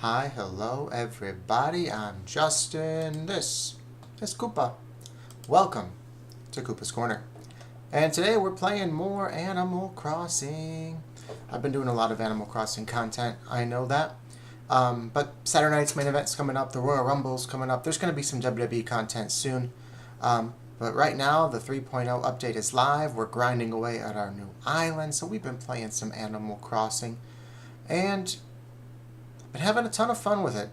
Hi, hello everybody, I'm Justin, this is Koopa. Welcome to Koopa's Corner. And today we're playing more Animal Crossing. I've been doing a lot of Animal Crossing content, I know that. But Saturday night's main event's coming up, the Royal Rumble's coming up, there's going to be some WWE content soon. But right now, the 3.0 update is live, we're grinding away at our new island, so we've been playing some Animal Crossing. And been having a ton of fun with it.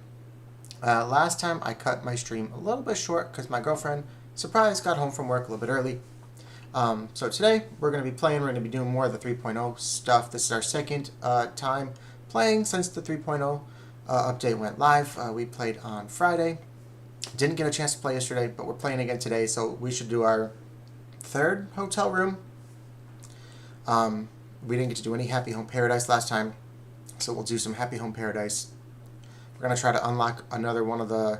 Last time I cut my stream a little bit short because my girlfriend, surprise, got home from work a little bit early. So today we're going to be playing, we're going to be doing more of the 3.0 stuff. This is our second time playing since the 3.0 update went live. We played on Friday. Didn't get a chance to play yesterday, but we're playing again today, so we should do our third hotel room. We didn't get to do any Happy Home Paradise last time, so we'll do some Happy Home Paradise. We're going to try to unlock another one of the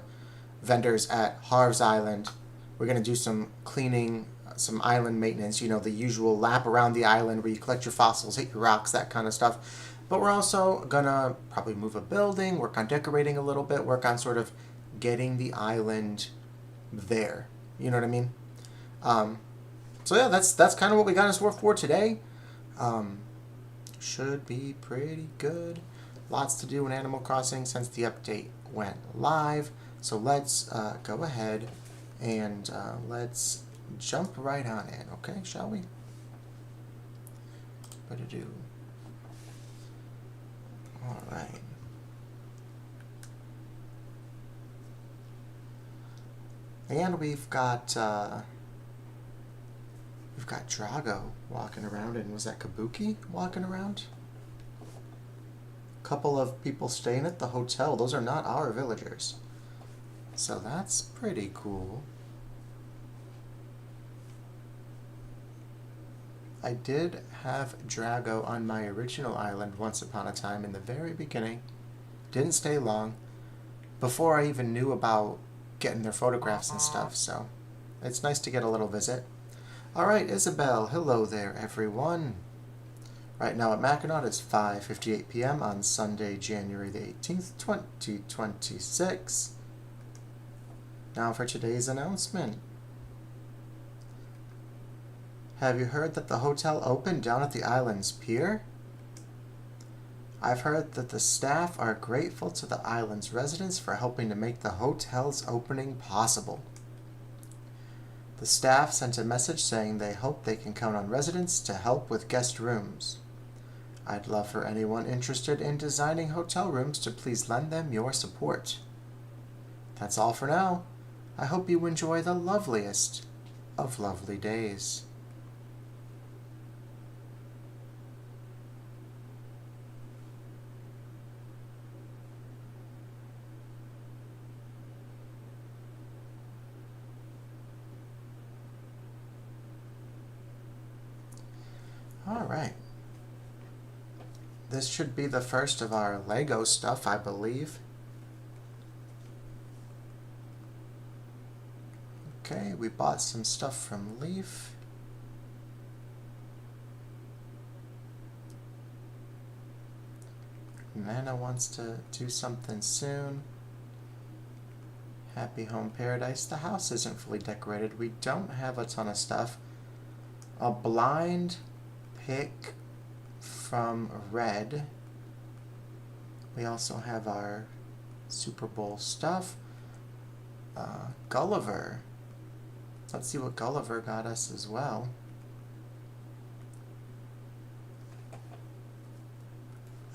vendors at Harv's Island. We're going to do some cleaning, some island maintenance, you know, the usual lap around the island where you collect your fossils, hit your rocks, that kind of stuff. But we're also going to probably move a building, work on decorating a little bit, work on sort of getting the island there. You know what I mean? So yeah, that's kind of what we got in store for today. Should be pretty good. Lots to do in Animal Crossing since the update went live. So let's go ahead and let's jump right on in, okay? Shall we? What to do? All right. And we've got Drago walking around, and was that Kabuki walking around? Couple of people staying at the hotel. Those are not our villagers. So that's pretty cool. I did have Drago on my original island once upon a time in the very beginning. Didn't stay long. Before I even knew about getting their photographs and stuff, so it's nice to get a little visit. Alright, Isabel. Hello there, everyone. Right now at Mackinac, it's 5:58 p.m. on Sunday, January the 18th, 2026. Now for today's announcement. Have you heard that the hotel opened down at the island's pier? I've heard that the staff are grateful to the island's residents for helping to make the hotel's opening possible. The staff sent a message saying they hope they can count on residents to help with guest rooms. I'd love for anyone interested in designing hotel rooms to please lend them your support. That's all for now. I hope you enjoy the loveliest of lovely days. All right. This should be the first of our Lego stuff, I believe. Okay, we bought some stuff from Leaf. Nana wants to do something soon. Happy Home Paradise. The house isn't fully decorated. We don't have a ton of stuff. A blind pick from Red. We also have our Super Bowl stuff. Gulliver. Let's see what Gulliver got us as well.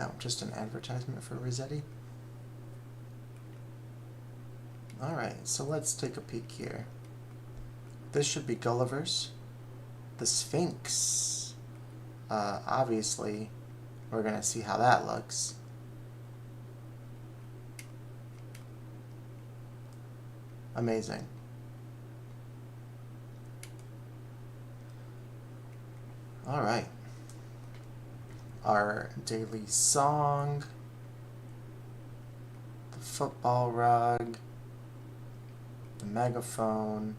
Oh, just an advertisement for Rossetti. Alright, so let's take a peek here. This should be Gulliver's. The Sphinx. Obviously, we're going to see how that looks. Amazing. Alright. Our daily song. The football rug. The megaphone.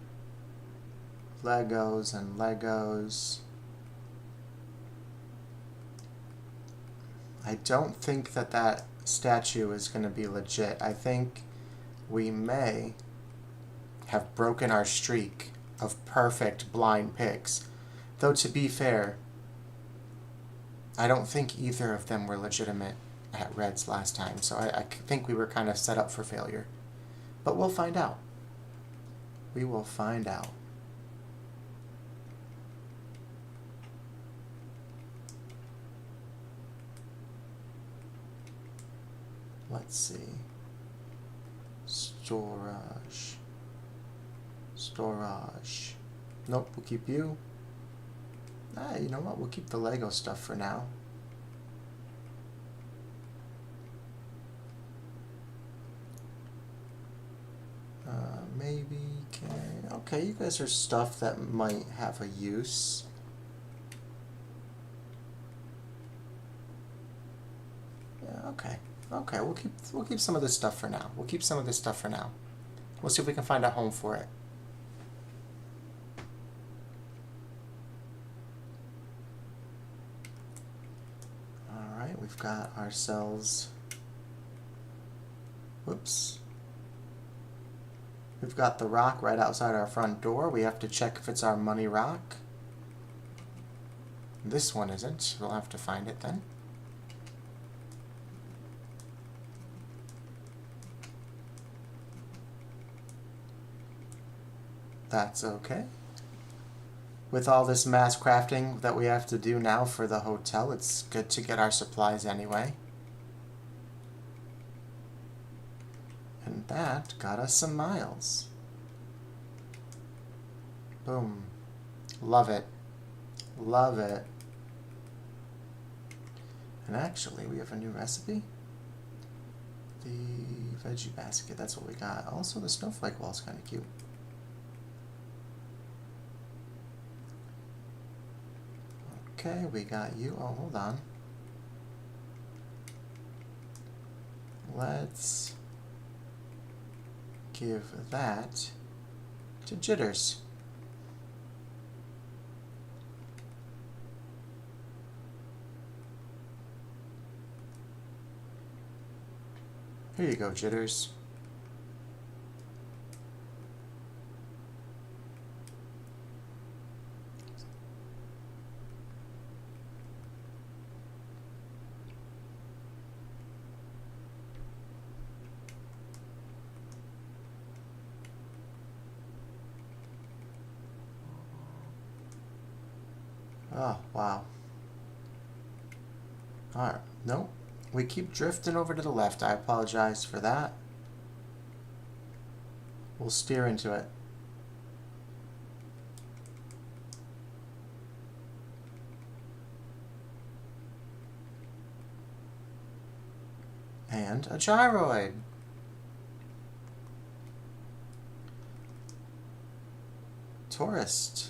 Legos and Legos. I don't think that statue is going to be legit. I think we may have broken our streak of perfect blind picks. Though to be fair, I don't think either of them were legitimate at Reds last time, so I think we were kind of set up for failure. But we'll find out. We will find out. Let's see. Storage. Storage. Nope, we'll keep you. Ah, you know what? We'll keep the Lego stuff for now. Maybe can... Okay, you guys are stuff that might have a use. Yeah, okay. Okay, we'll keep some of this stuff for now. We'll keep some of this stuff for now. We'll see if we can find a home for it. Alright, we've got ourselves... Whoops. We've got the rock right outside our front door. We have to check if it's our money rock. This one isn't. We'll have to find it then. That's okay. With all this mass crafting that we have to do now for the hotel, it's good to get our supplies anyway. And that got us some miles. Boom. Love it. Love it. And actually, we have a new recipe. The veggie basket, that's what we got. Also, the snowflake wall is kind of cute. Okay, we got you. Oh, hold on. Let's give that to Jitters. Here you go, Jitters. Oh, wow. Alright, nope. We keep drifting over to the left. I apologize for that. We'll steer into it. And a gyroid. Tourist.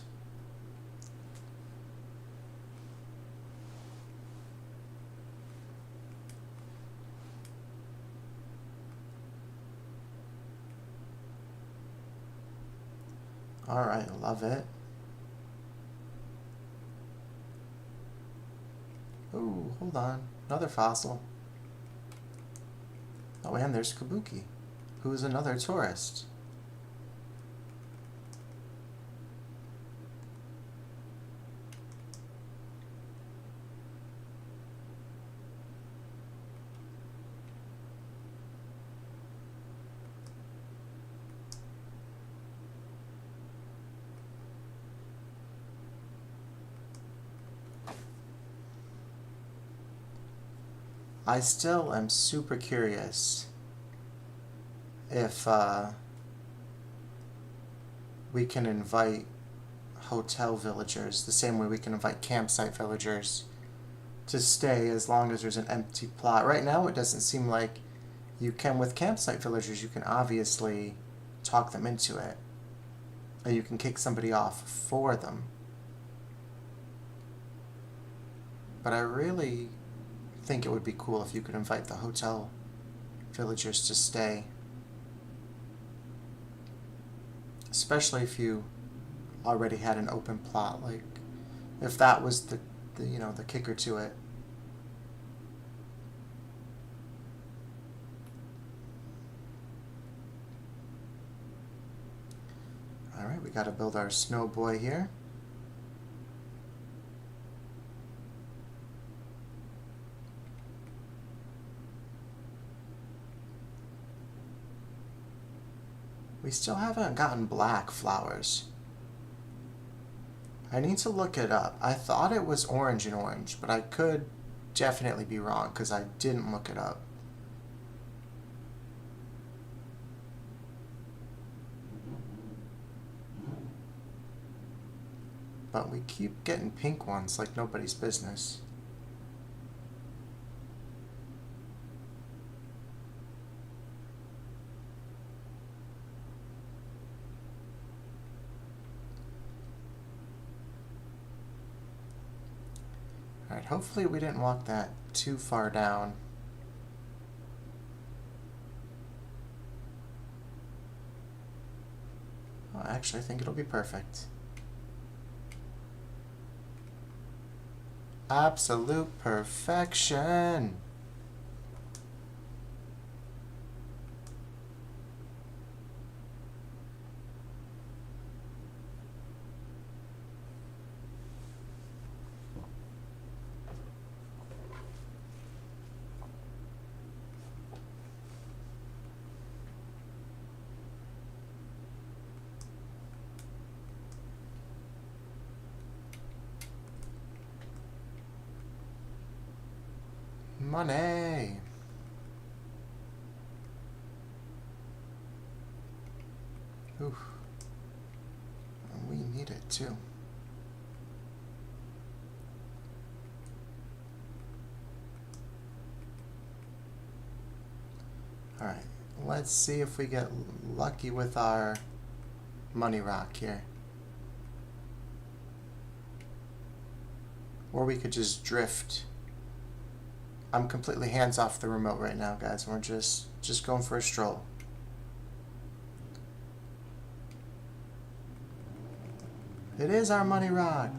Alright, love it. Ooh, hold on. Another fossil. Oh, and there's Kabuki, who's another tourist. I still am super curious if we can invite hotel villagers the same way we can invite campsite villagers to stay as long as there's an empty plot. Right now it doesn't seem like you can. With campsite villagers, you can obviously talk them into it, or you can kick somebody off for them. But I really think it would be cool if you could invite the hotel villagers to stay, especially if you already had an open plot. Like if that was the you know, the kicker to it. we gotta build our snow boy here. We still haven't gotten black flowers. I need to look it up. I thought it was orange and orange, but I could definitely be wrong because I didn't look it up. But we keep getting pink ones like nobody's business. Alright, hopefully we didn't walk that too far down. Oh, actually, I think it'll be perfect. Absolute perfection! Money! Oof. We need it too. Alright, let's see if we get lucky with our money rock here. Or we could just drift. I'm completely hands off the remote right now, guys. We're just going for a stroll. It is our money rock.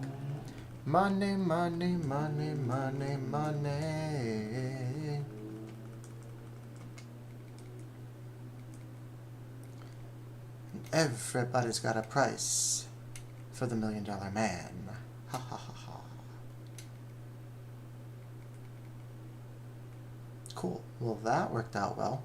Money, money, money, money, money. Everybody's got a price for the $1 Million Man. Ha ha ha ha. Cool. Well, that worked out well.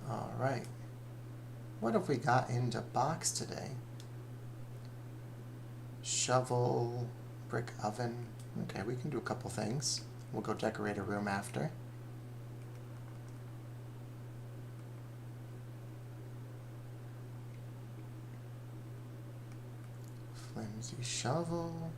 All right. What have we got into box today? Shovel, brick oven. Okay, we can do a couple things. We'll go decorate a room after. Flimsy shovel.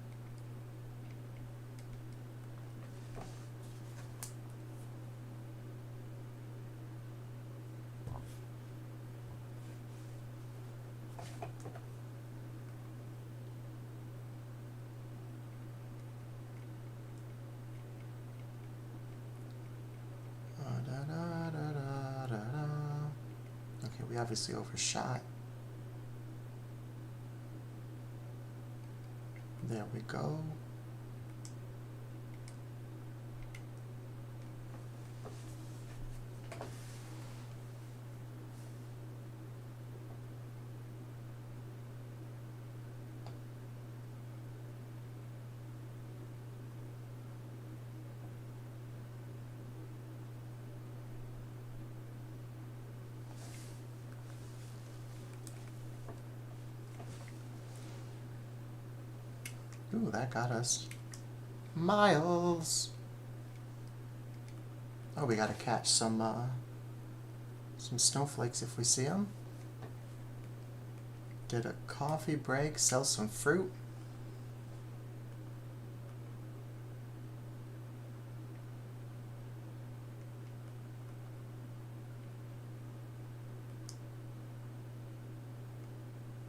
Okay, we obviously overshot. There we go. Ooh, that got us miles. Oh, we gotta catch some snowflakes if we see them. Get a coffee break, sell some fruit.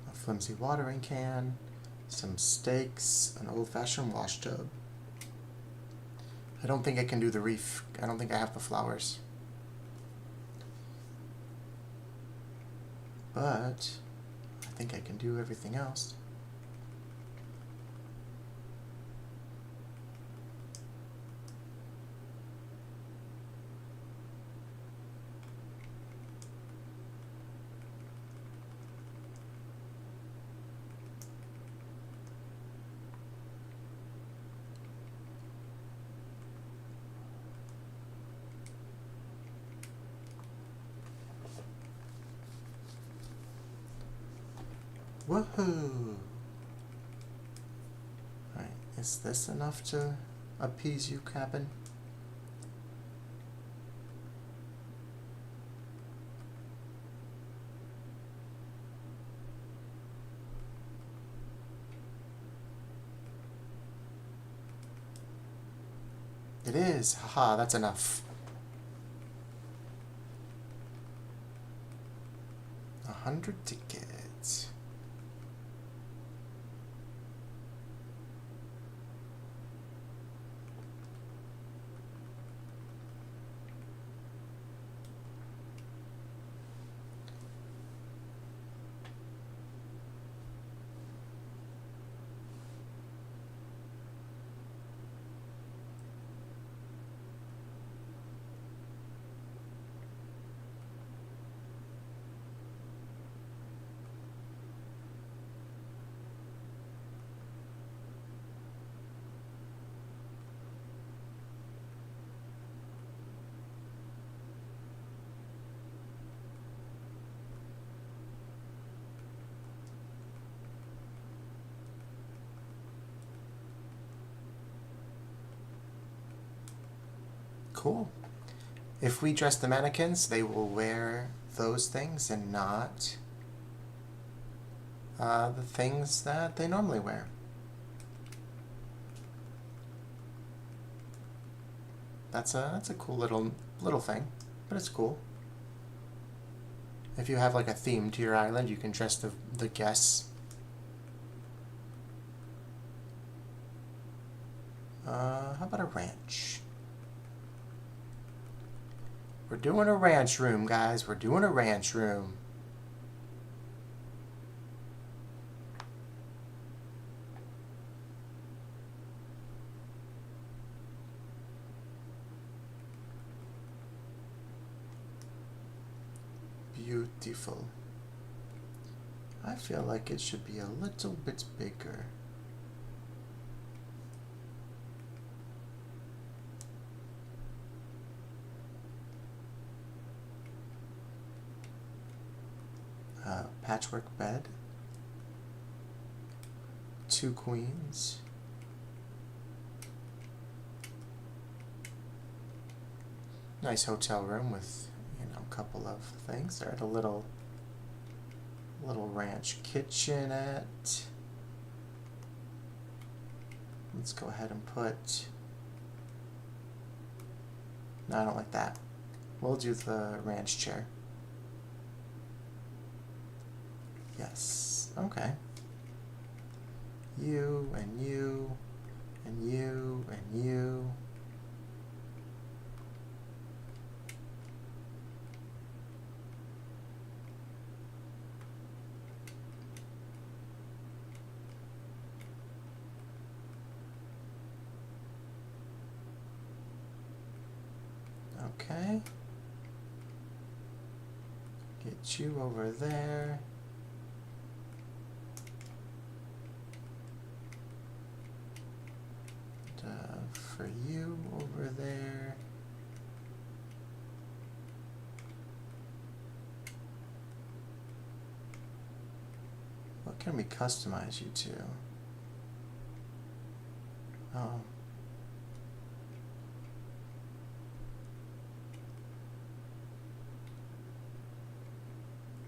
A flimsy watering can. Some steaks, an old-fashioned wash tub. I don't think I can do the reef. I don't think I have the flowers. But I think I can do everything else. Woohoo! Alright, is this enough to appease you, Kapp'n? It is! Haha, that's enough. 100 tickets. Cool. If we dress the mannequins, they will wear those things and not the things that they normally wear. That's a cool little thing, but it's cool. If you have like a theme to your island, you can dress the guests. How about a ranch? We're doing a ranch room, guys. We're doing a ranch room. Beautiful. I feel like it should be a little bit bigger. Patchwork bed. 2 queens. Nice hotel room with, a couple of things. They're at a little ranch kitchenette. Let's go ahead and put... No, I don't like that. We'll do the ranch chair. Yes. Okay. You and you and you and you. Okay. Get you over there. For you over there. What can we customize you to? Oh.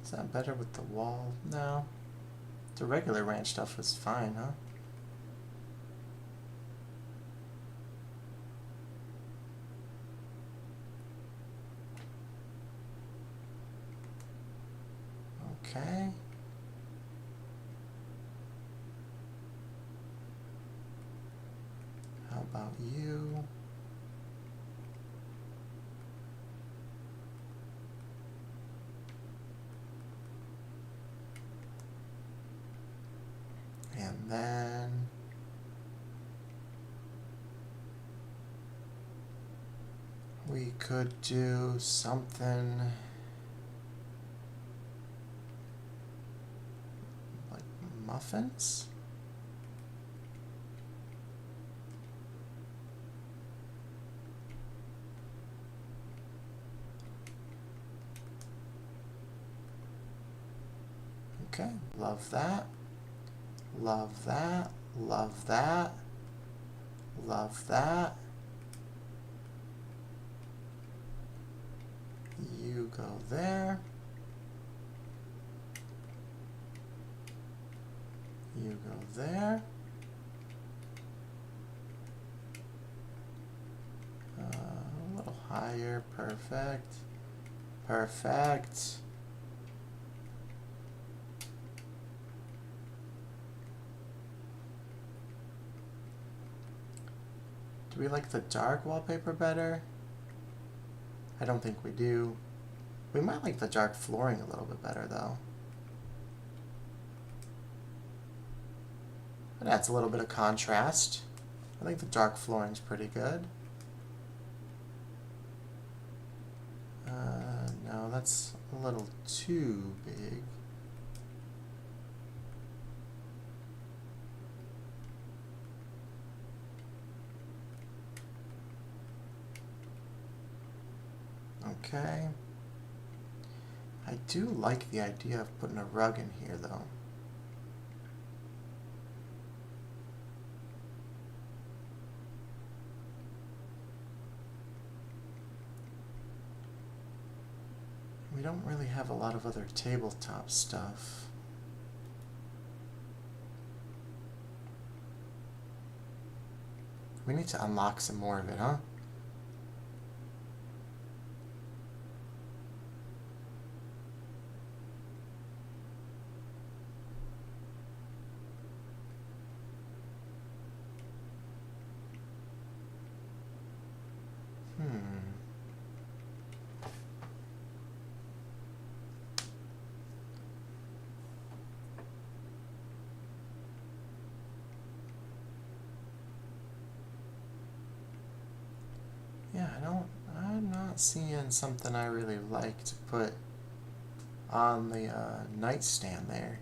Is that better with the wall? No. The regular ranch stuff is fine, huh? Okay. How about you? And then we could do something like muffins. Okay, love that. Love that. Love that. Love that. You go there. You go there. A little higher. Perfect. Perfect. Do we like the dark wallpaper better? I don't think we do. We might like the dark flooring a little bit better though. It adds a little bit of contrast. I think the dark flooring's pretty good. No, that's a little too big. Okay. I do like the idea of putting a rug in here though. We don't really have a lot of other tabletop stuff. We need to unlock some more of it, huh? Yeah, I'm not seeing something I really like to put on the nightstand there.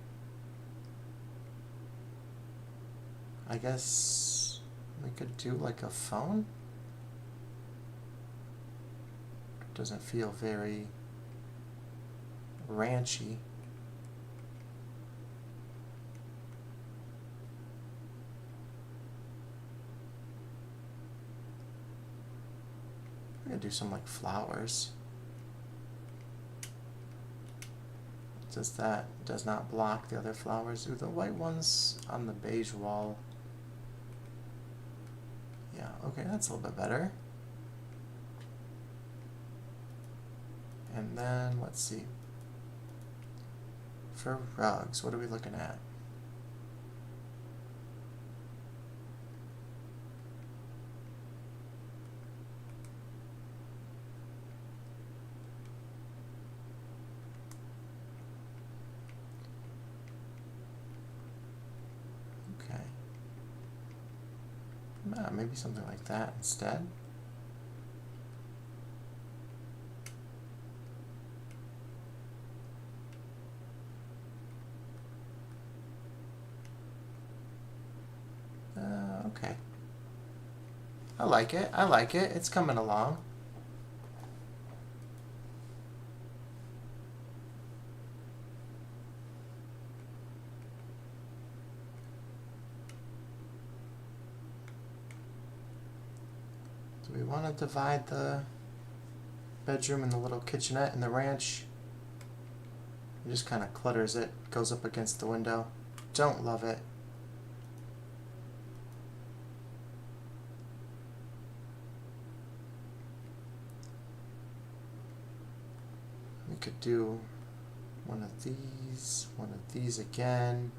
I guess we could do like a phone. Doesn't feel very ranchy. I'm gonna do some like flowers. Does not block the other flowers. Ooh, the white ones on the beige wall. Yeah, okay, that's a little bit better. And then let's see. For rugs, what are we looking at? Maybe something like that instead. Okay. I like it. I like it. It's coming along. Do we want to divide the bedroom and the little kitchenette and the ranch? It just kind of clutters it. Goes up against the window. Don't love it. We could do one of these again.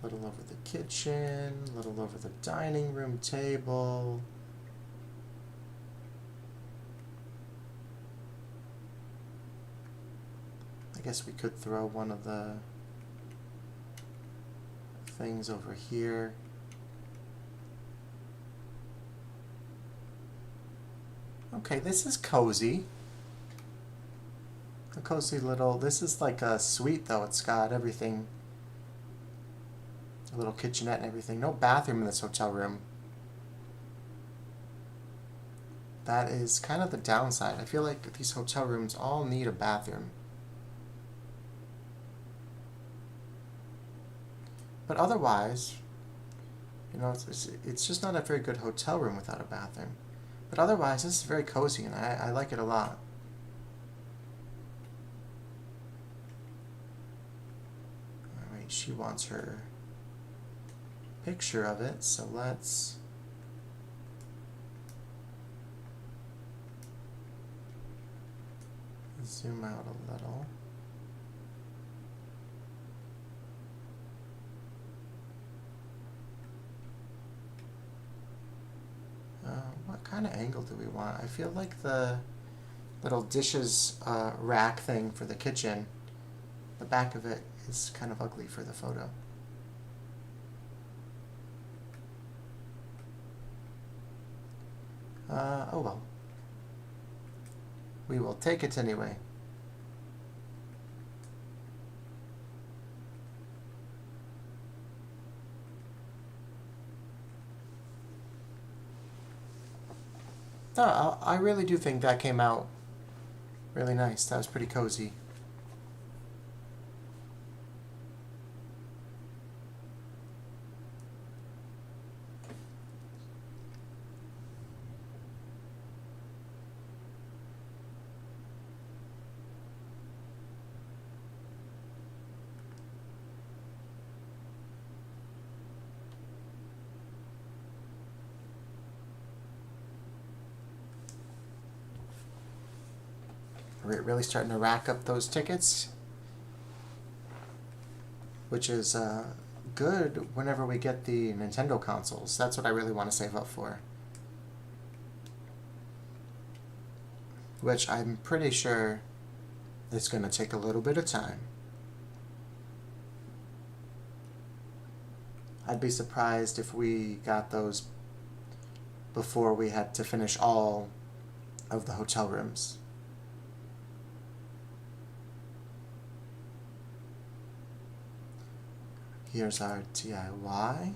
A little over the kitchen, a little over the dining room table. I guess we could throw one of the things over here. Okay, this is cozy. A cozy little, this is like a suite though. It's got everything. A little kitchenette and everything. No bathroom in this hotel room. that is kind of the downside. I feel like these hotel rooms all need a bathroom. But otherwise, you know, it's just not a very good hotel room without a bathroom. But otherwise, this is very cozy, and I like it a lot. Alright, she wants her picture of it, so let's zoom out a little. What kind of angle do we want? I feel like the little dishes rack thing for the kitchen, the back of it is kind of ugly for the photo. Oh well. We will take it anyway. No, I really do think that came out really nice. That was pretty cozy. We're really starting to rack up those tickets, which is good whenever we get the Nintendo consoles. That's what I really want to save up for. Which I'm pretty sure it's going to take a little bit of time. I'd be surprised if we got those before we had to finish all of the hotel rooms. Here's our DIY.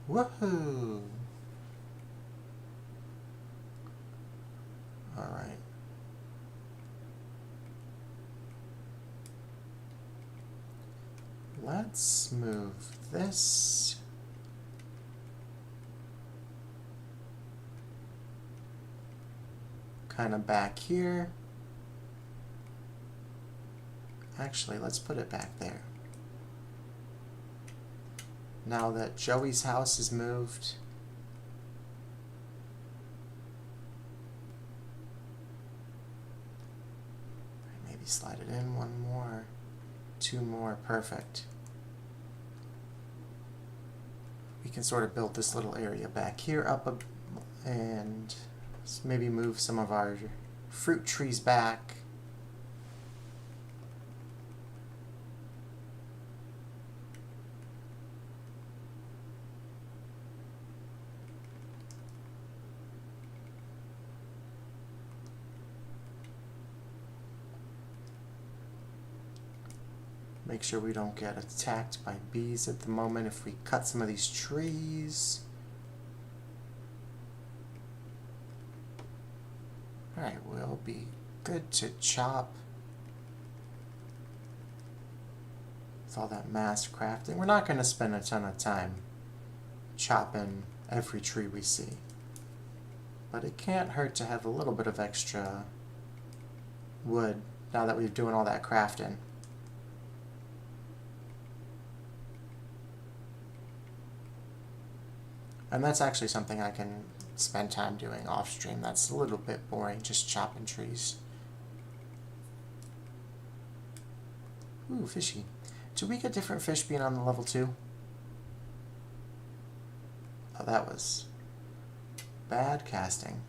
Woohoo! All right. Let's move this. Kind of back here. Actually, let's put it back there. Now that Joey's house is moved, maybe slide it in one more, two more, perfect. We can sort of build this little area back here up and maybe move some of our fruit trees back. Make sure we don't get attacked by bees at the moment if we cut some of these trees. Alright, we'll be good to chop with all that mass crafting. We're not going to spend a ton of time chopping every tree we see, but it can't hurt to have a little bit of extra wood now that we're doing all that crafting. And that's actually something I can spend time doing off stream. That's a little bit boring, just chopping trees. Ooh, fishy. Do we get different fish being on the level 2? Oh, that was bad casting.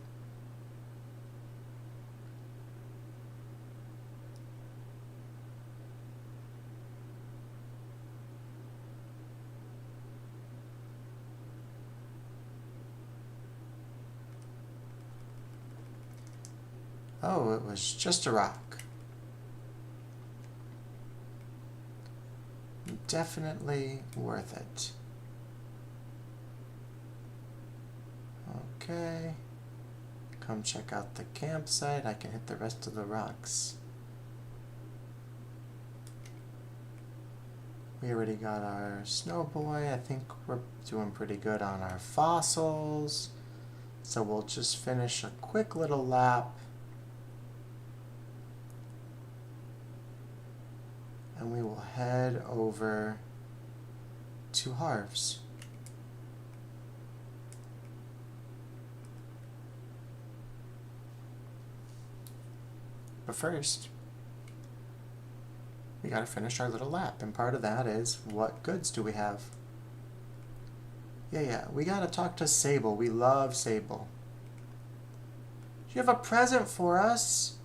Oh, it was just a rock. definitely worth it. Okay. Come check out the campsite. I can hit the rest of the rocks. We already got our snowboy. I think we're doing pretty good on our fossils. So we'll just finish a quick little lap. And we will head over to Harv's. But first, we gotta finish our little lap, and part of that is, what goods do we have? Yeah, we gotta talk to Sable. We love Sable. Do you have a present for us?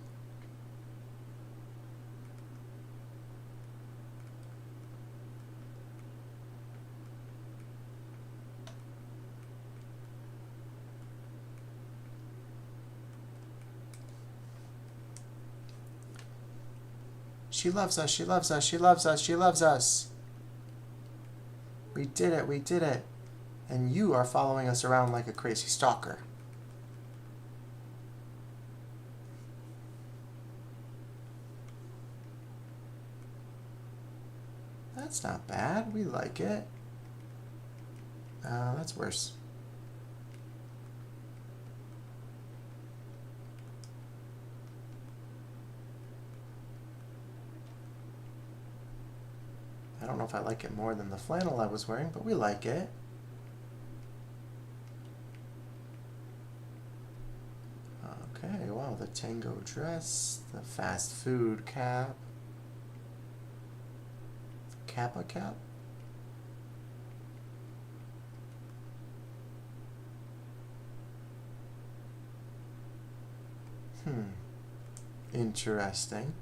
She loves us, she loves us, she loves us, she loves us. We did it, we did it. And you are following us around like a crazy stalker. That's not bad, we like it. That's worse. I don't know if I like it more than the flannel I was wearing, but we like it. Okay, wow, the tango dress, the fast food cap, Kappa cap. Interesting.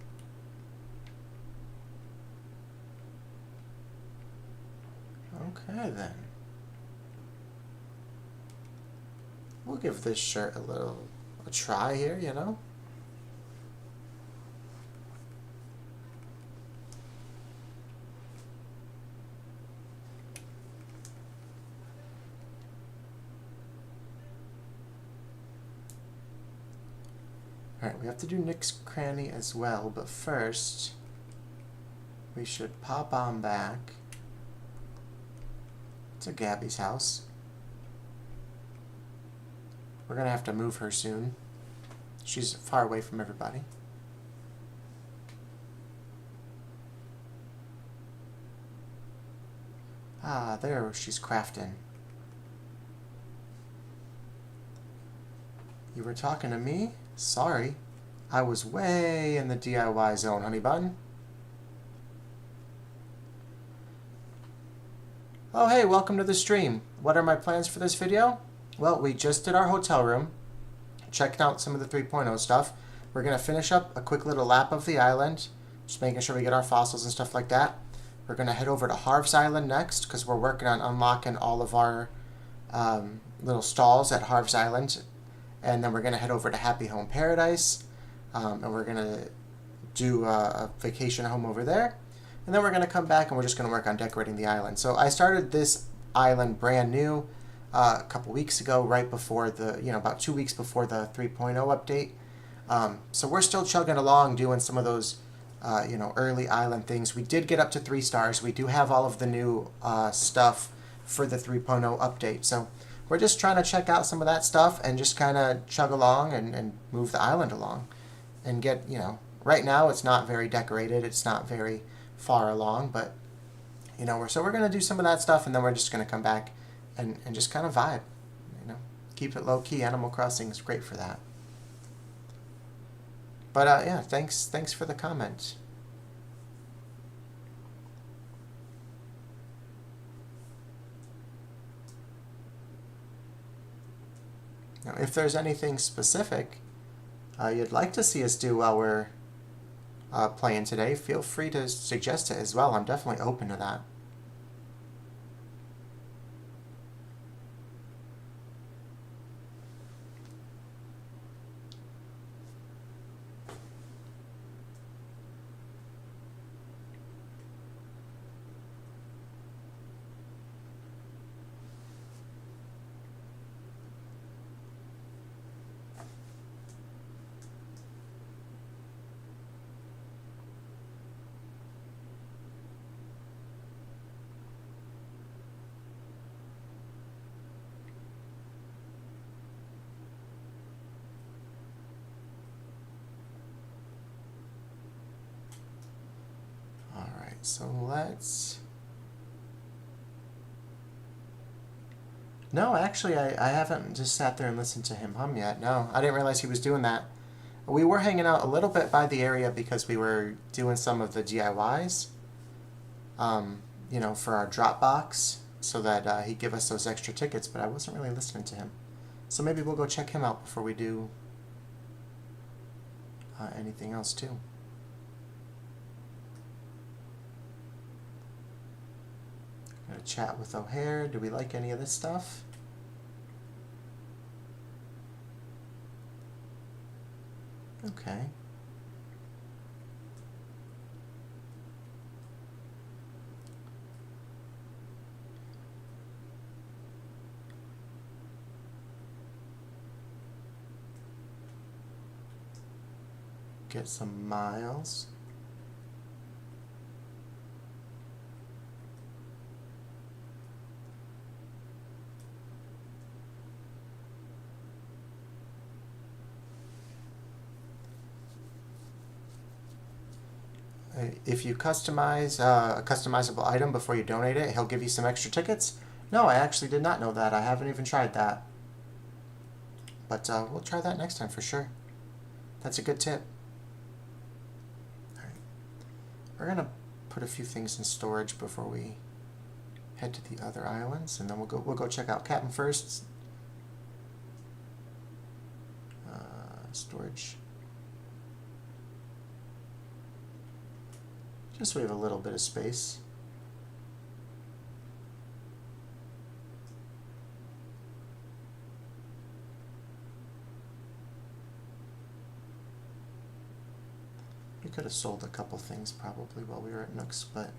Okay then. We'll give this shirt a try here, you know? Alright, we have to do Nick's cranny as well, but first we should pop on back to Gabby's house. We're gonna have to move her soon. She's far away from everybody. Ah, there she's crafting. You were talking to me? Sorry. I was way in the DIY zone, honey bun. Oh hey, welcome to the stream. What are my plans for this video? Well, we just did our hotel room, checked out some of the 3.0 stuff. We're going to finish up a quick little lap of the island, just making sure we get our fossils and stuff like that. We're going to head over to Harv's Island next, because we're working on unlocking all of our little stalls at Harv's Island. And then we're going to head over to Happy Home Paradise, and we're going to do a vacation home over there. And then we're going to come back and we're just going to work on decorating the island. So I started this island brand new a couple weeks ago, right before the, about 2 weeks before the 3.0 update. So we're still chugging along doing some of those, early island things. We did get up to 3 stars. We do have all of the new stuff for the 3.0 update. So we're just trying to check out some of that stuff and just kind of chug along and move the island along. And get, right now it's not very decorated. It's not very far along, but, so we're going to do some of that stuff, and then we're just going to come back and just kind of vibe, keep it low key. Animal Crossing is great for that. But yeah, thanks for the comment. Now, if there's anything specific you'd like to see us do while we're playing today, feel free to suggest it as well. I'm definitely open to that. so let's... No, actually, I haven't just sat there and listened to him hum yet. No, I didn't realize he was doing that. We were hanging out a little bit by the area because we were doing some of the DIYs, you know, for our Dropbox, so that he'd give us those extra tickets, but I wasn't really listening to him. So maybe we'll go check him out before we do anything else, too. Gonna chat with O'Hare. Do we like any of this stuff? Okay. Get some miles. If you customize a customizable item before you donate it, he'll give you some extra tickets. No, I actually did not know that. I haven't even tried that. But we'll try that next time for sure. That's a good tip. All right. We're going to put a few things in storage before we head to the other islands, and then we'll go check out Kapp'n first. Storage. Just so we have a little bit of space. We could have sold a couple things probably while we were at Nook's, but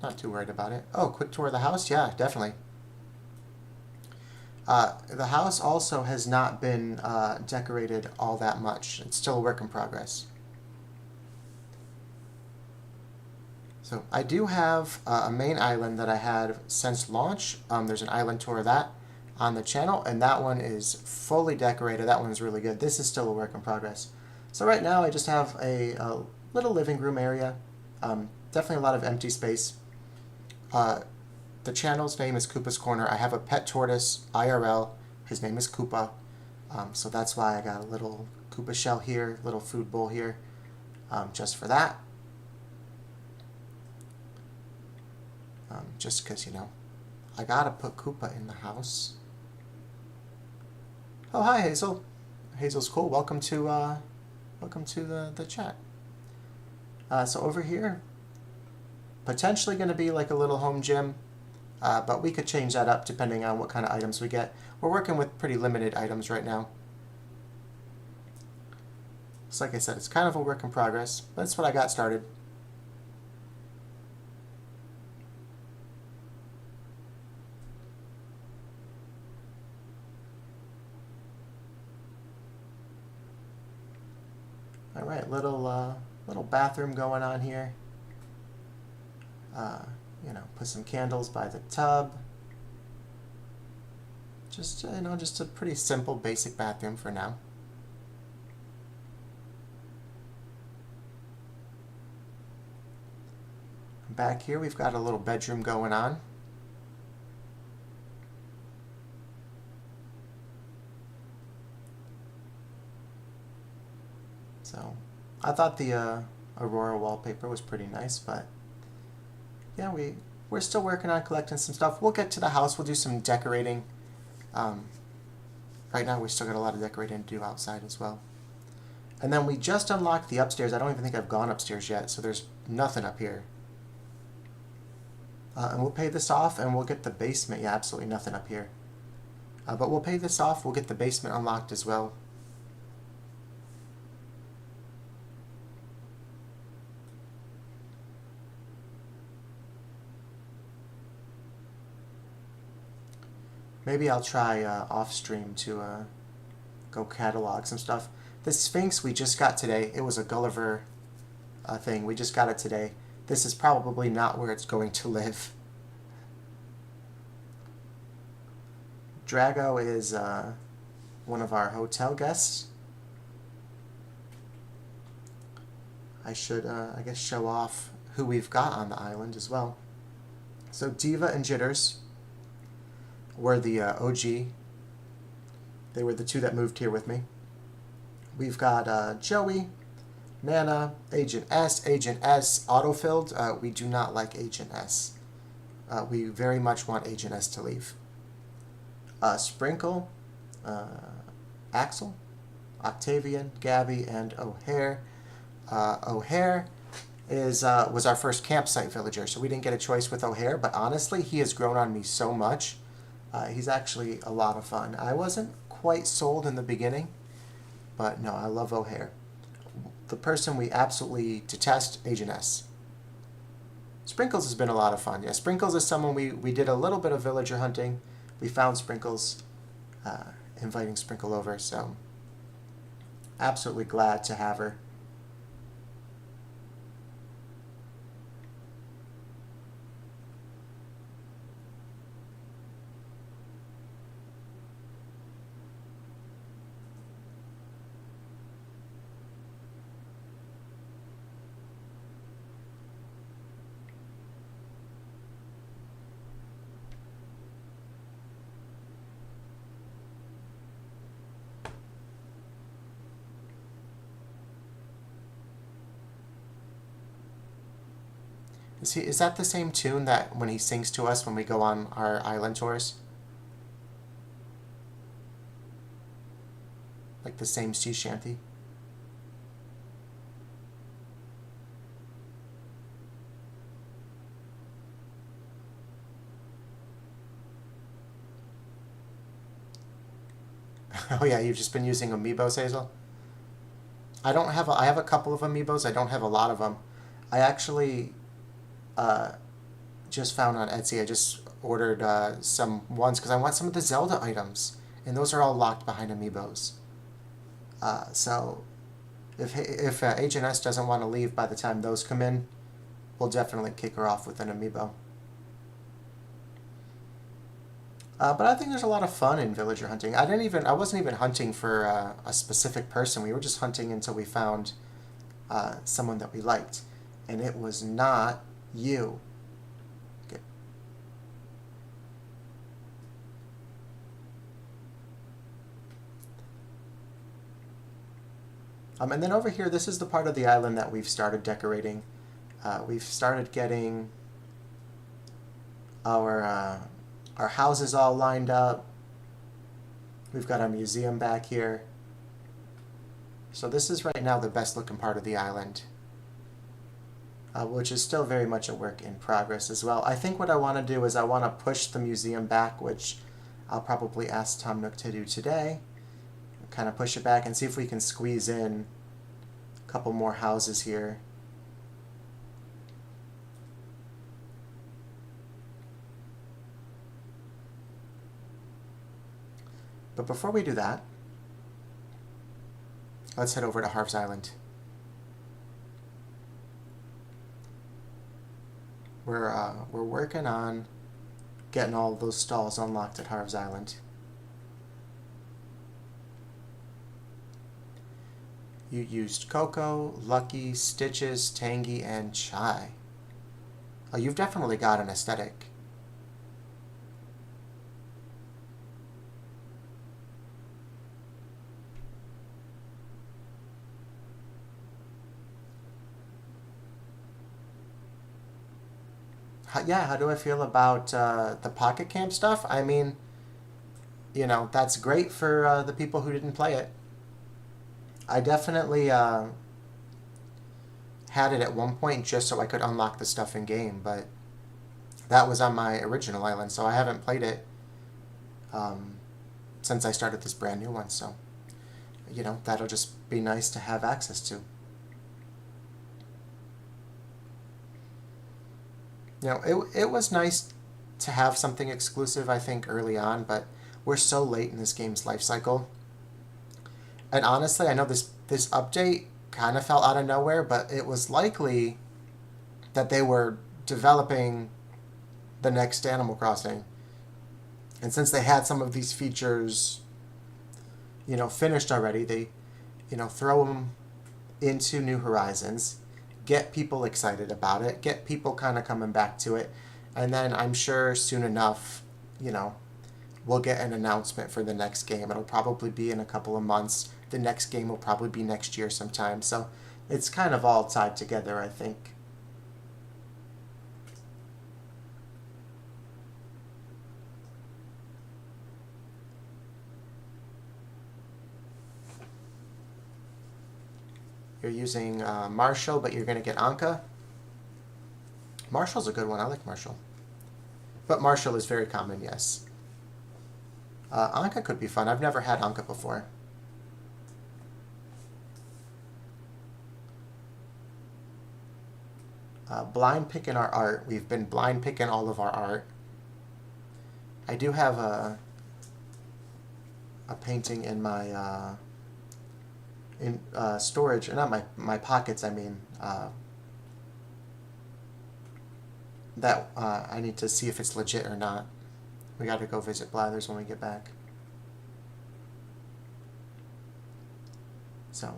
not too worried about it. Oh, quick tour of the house? Yeah, definitely. The house also has not been decorated all that much. It's still a work in progress. So I do have a main island that I had since launch. There's an island tour of that on the channel, and that one is fully decorated. That one's really good. This is still a work in progress. So right now I just have a little living room area. Definitely a lot of empty space. The channel's name is Koopa's Corner. I have a pet tortoise, IRL. His name is Koopa. So that's why I got a little Koopa shell here, little food bowl here, just for that. Just because, you know, I gotta put Koopa in the house. Oh, hi, Hazel. Hazel's cool. Welcome to the chat. So over here, potentially going to be like a little home gym, but we could change that up depending on what kind of items we get. We're working with pretty limited items right now. So like I said, it's kind of a work in progress, but that's what I got started. All right, little bathroom going on here. You know, put some candles by the tub. Just you know, just a pretty simple, basic bathroom for now. Back here, we've got a little bedroom going on. So I thought the Aurora wallpaper was pretty nice, but yeah, we're still working on collecting some stuff. We'll get to the house. We'll do some decorating. Right now, we still got a lot of decorating to do outside as well. And then we just unlocked the upstairs. I don't even think I've gone upstairs yet, so there's nothing up here. And we'll pay this off, and we'll get the basement. Yeah, absolutely nothing up here. But we'll pay this off. We'll get the basement unlocked as well. Maybe I'll try off stream to go catalog some stuff. The Sphinx we just got today. It was a Gulliver thing. We just got it today. This is probably not where it's going to live. Drago is one of our hotel guests. I should, I guess, show off who we've got on the island as well. So Diva and Jitters were the OG. They were the two that moved here with me. We've got Joey, Nana, Agent S. Agent S autofilled. We do not like Agent S. We very much want Agent S to leave. Sprinkle, Axel, Octavian, Gabby, and O'Hare. O'Hare was our first campsite villager, so we didn't get a choice with O'Hare, but honestly, he has grown on me so much. He's actually a lot of fun. I wasn't quite sold in the beginning, but no, I love O'Hare. The person we absolutely detest, Agent S. Sprinkles has been a lot of fun. Yeah, Sprinkles is someone we did a little bit of villager hunting. We found Sprinkles, inviting Sprinkle over, so absolutely glad to have her. Is that the same tune that when he sings to us when we go on our island tours? Like the same sea shanty? Oh yeah, you've just been using amiibos, Hazel? I have a couple of amiibos. I don't have a lot of them. I actually just found on Etsy. I just ordered some ones because I want some of the Zelda items, and those are all locked behind amiibos. So if Agent S doesn't want to leave by the time those come in, we'll definitely kick her off with an amiibo. But I think there's a lot of fun in villager hunting. I wasn't even hunting for a specific person. We were just hunting until we found someone that we liked, and it was not you. Okay. And then over here, this is the part of the island that we've started decorating. We've started getting our houses all lined up. We've got our museum back here. So this is right now the best looking part of the island, which is still very much a work in progress as well. I think what I want to do is I want to push the museum back, which I'll probably ask Tom Nook to do today. Kind of push it back and see if we can squeeze in a couple more houses here. But before we do that, let's head over to Harv's Island. We're working on getting all those stalls unlocked at Harv's Island. You used Cocoa, Lucky, Stitches, Tangy, and Chai. Oh, you've definitely got an aesthetic. How do I feel about the Pocket Camp stuff? I mean, you know, that's great for the people who didn't play it. I definitely had it at one point just so I could unlock the stuff in game, but that was on my original island, so I haven't played it since I started this brand new one. So, you know, that'll just be nice to have access to. You know, it was nice to have something exclusive, I think, early on, but we're so late in this game's life cycle. And honestly, I know this update kind of fell out of nowhere, but it was likely that they were developing the next Animal Crossing. And since they had some of these features, you know, finished already, they, you know, throw them into New Horizons. get people excited about it, get people kind of coming back to it, and then I'm sure soon enough, you know, we'll get an announcement for the next game. It'll probably be in a couple of months. The next game will probably be next year sometime. So it's kind of all tied together, I think. You're using Marshall, but you're going to get Anka. Marshall's a good one. I like Marshall. But Marshall is very common, yes. Anka could be fun. I've never had Anka before. Blind picking our art. We've been blind picking all of our art. I do have a painting in my storage, or not my pockets, I mean, that I need to see if it's legit or not. We got to go visit Blathers when we get back. So.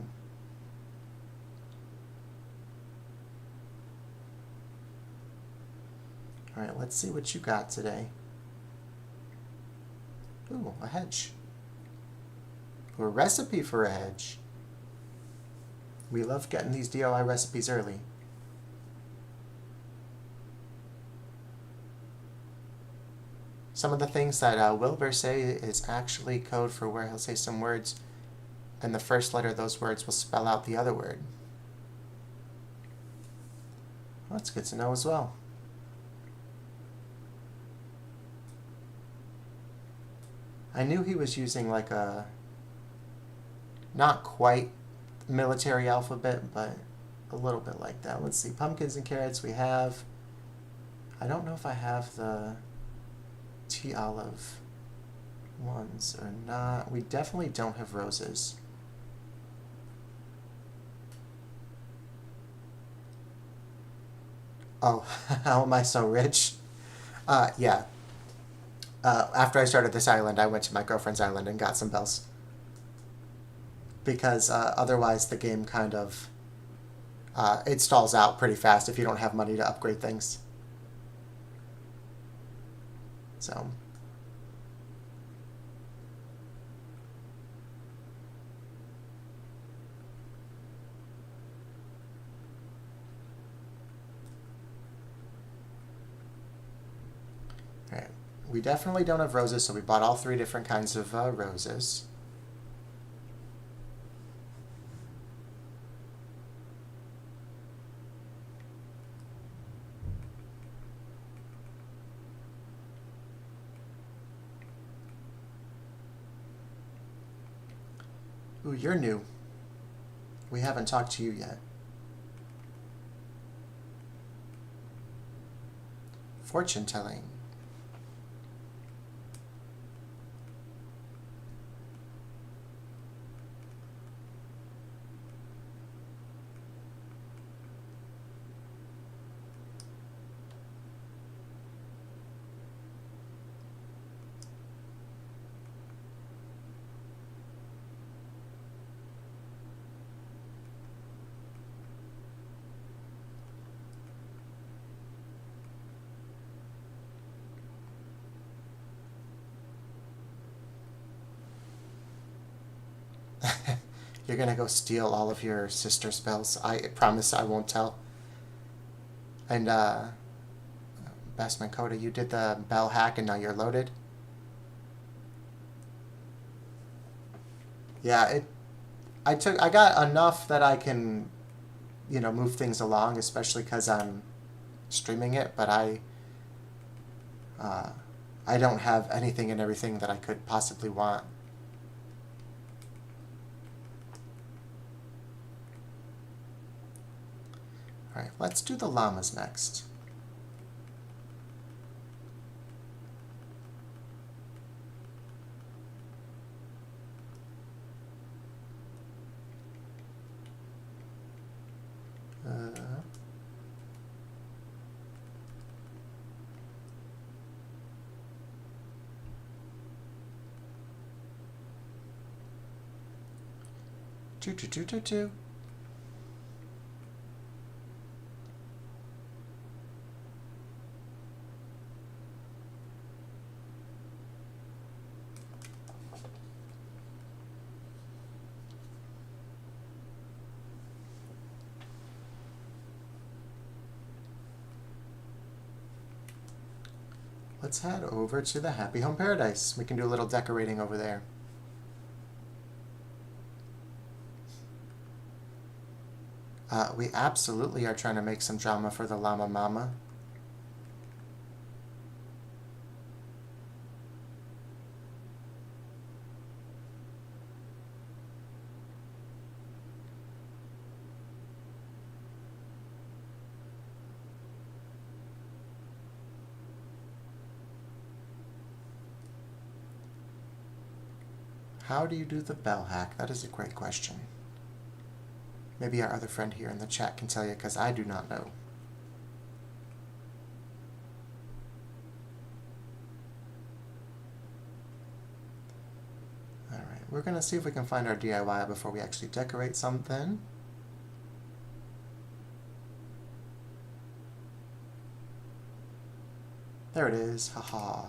Alright, let's see what you got today. Ooh, a hedge. Or a recipe for a hedge. We love getting these DIY recipes early. Some of the things that Wilbur say is actually code for where he'll say some words, and the first letter of those words will spell out the other word. Well, that's good to know as well. I knew he was using like a not quite military alphabet, but a little bit like that. Let's see, pumpkins and carrots we have. I don't know if I have the tea olive ones or not. We definitely don't have roses. Oh, how am I so rich? Yeah. After I started this island, I went to my girlfriend's island and got some bells. Because otherwise the game kind of, it stalls out pretty fast if you don't have money to upgrade things. So. Alright. We definitely don't have roses, so we bought all 3 different kinds of roses. Ooh, you're new. We haven't talked to you yet. Fortune telling. You're gonna go steal all of your sister's spells. I promise I won't tell. And, Bestman Coda, you did the bell hack and now you're loaded? Yeah, I got enough that I can, you know, move things along, especially because I'm streaming it, but I don't have anything and everything that I could possibly want. Alright, let's do the llamas next. Two. let's head over to the Happy Home Paradise. We can do a little decorating over there. We absolutely are trying to make some drama for the Llama Mama. How do you do the bell hack? That is a great question. Maybe our other friend here in the chat can tell you, because I do not know. Alright, we're going to see if we can find our DIY before we actually decorate something. There it is, haha.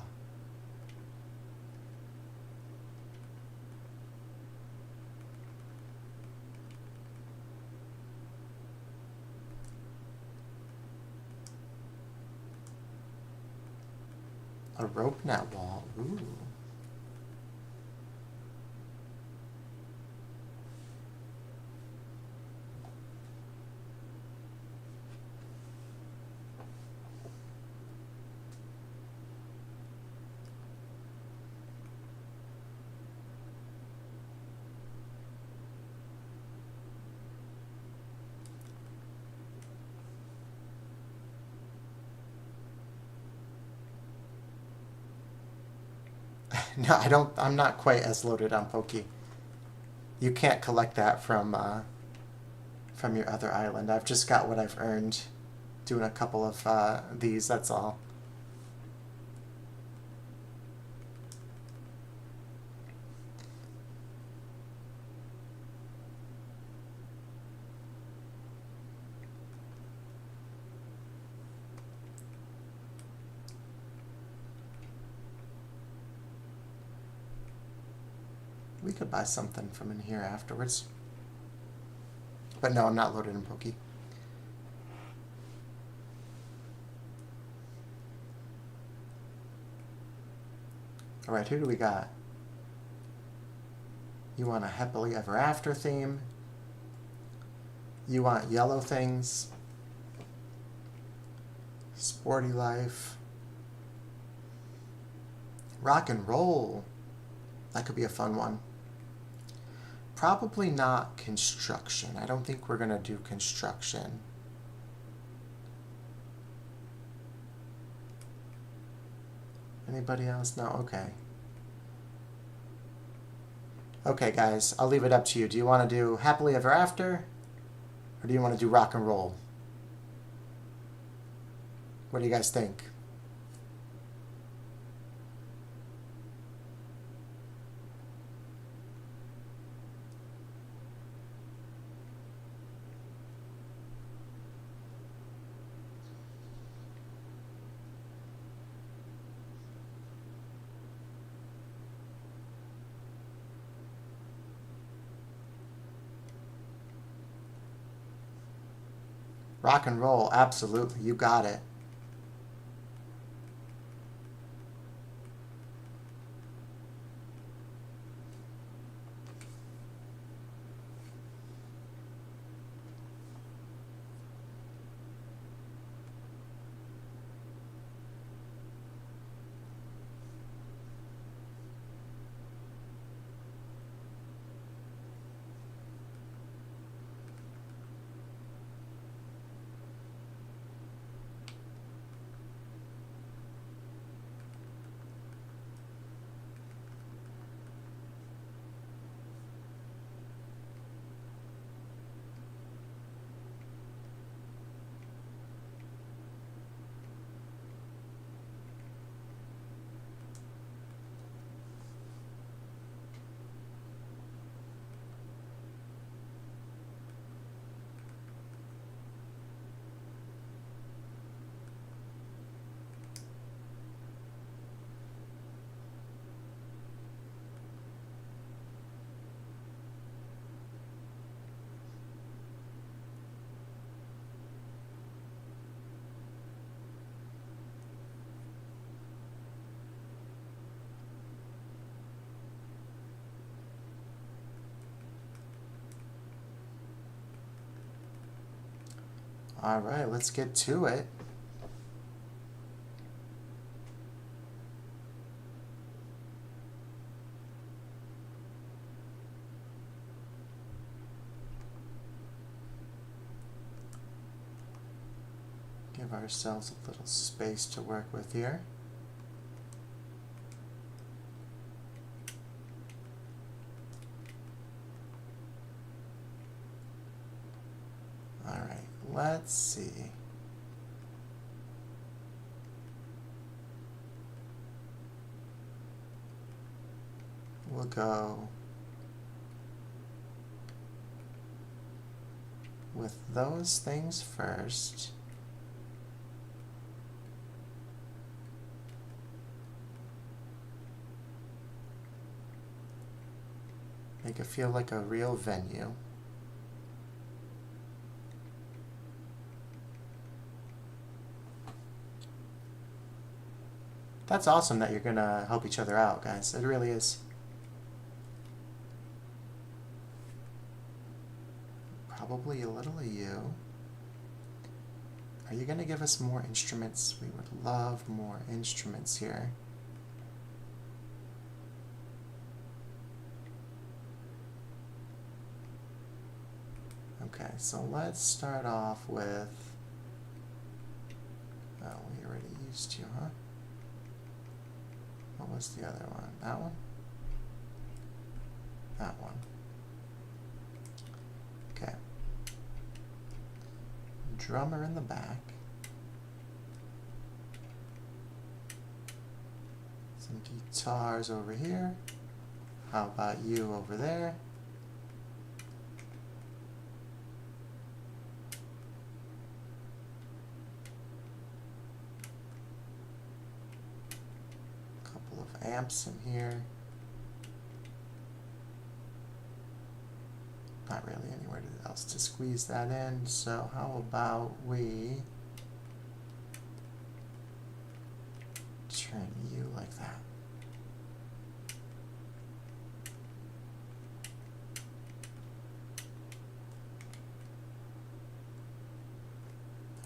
A rope net wall. Ooh. No, I'm not quite as loaded on Pokey. You can't collect that from your other island. I've just got what I've earned doing a couple of these, that's all. We could buy something from in here afterwards. But no, I'm not loaded in Pokey. Alright, who do we got? You want a happily ever after theme. You want yellow things. Sporty life. Rock and roll. That could be a fun one. Probably not construction. I don't think we're going to do construction. Anybody else? No? Okay. Okay, guys. I'll leave it up to you. Do you want to do happily ever after? Or do you want to do rock and roll? What do you guys think? Rock and roll, absolutely. You got it. All right, let's get to it. Give ourselves a little space to work with here. All right, let's see. We'll go with those things first. Make it feel like a real venue. That's awesome that you're gonna help each other out, guys. It really is. Probably a little of you. Are you gonna give us more instruments? We would love more instruments here. Okay, so let's start off with, oh, we already used you, huh? What was the other one? That one? That one. Okay. Drummer in the back. Some guitars over here. How about you over there? Amps in here. Not really anywhere else to squeeze that in, so how about we turn you like that.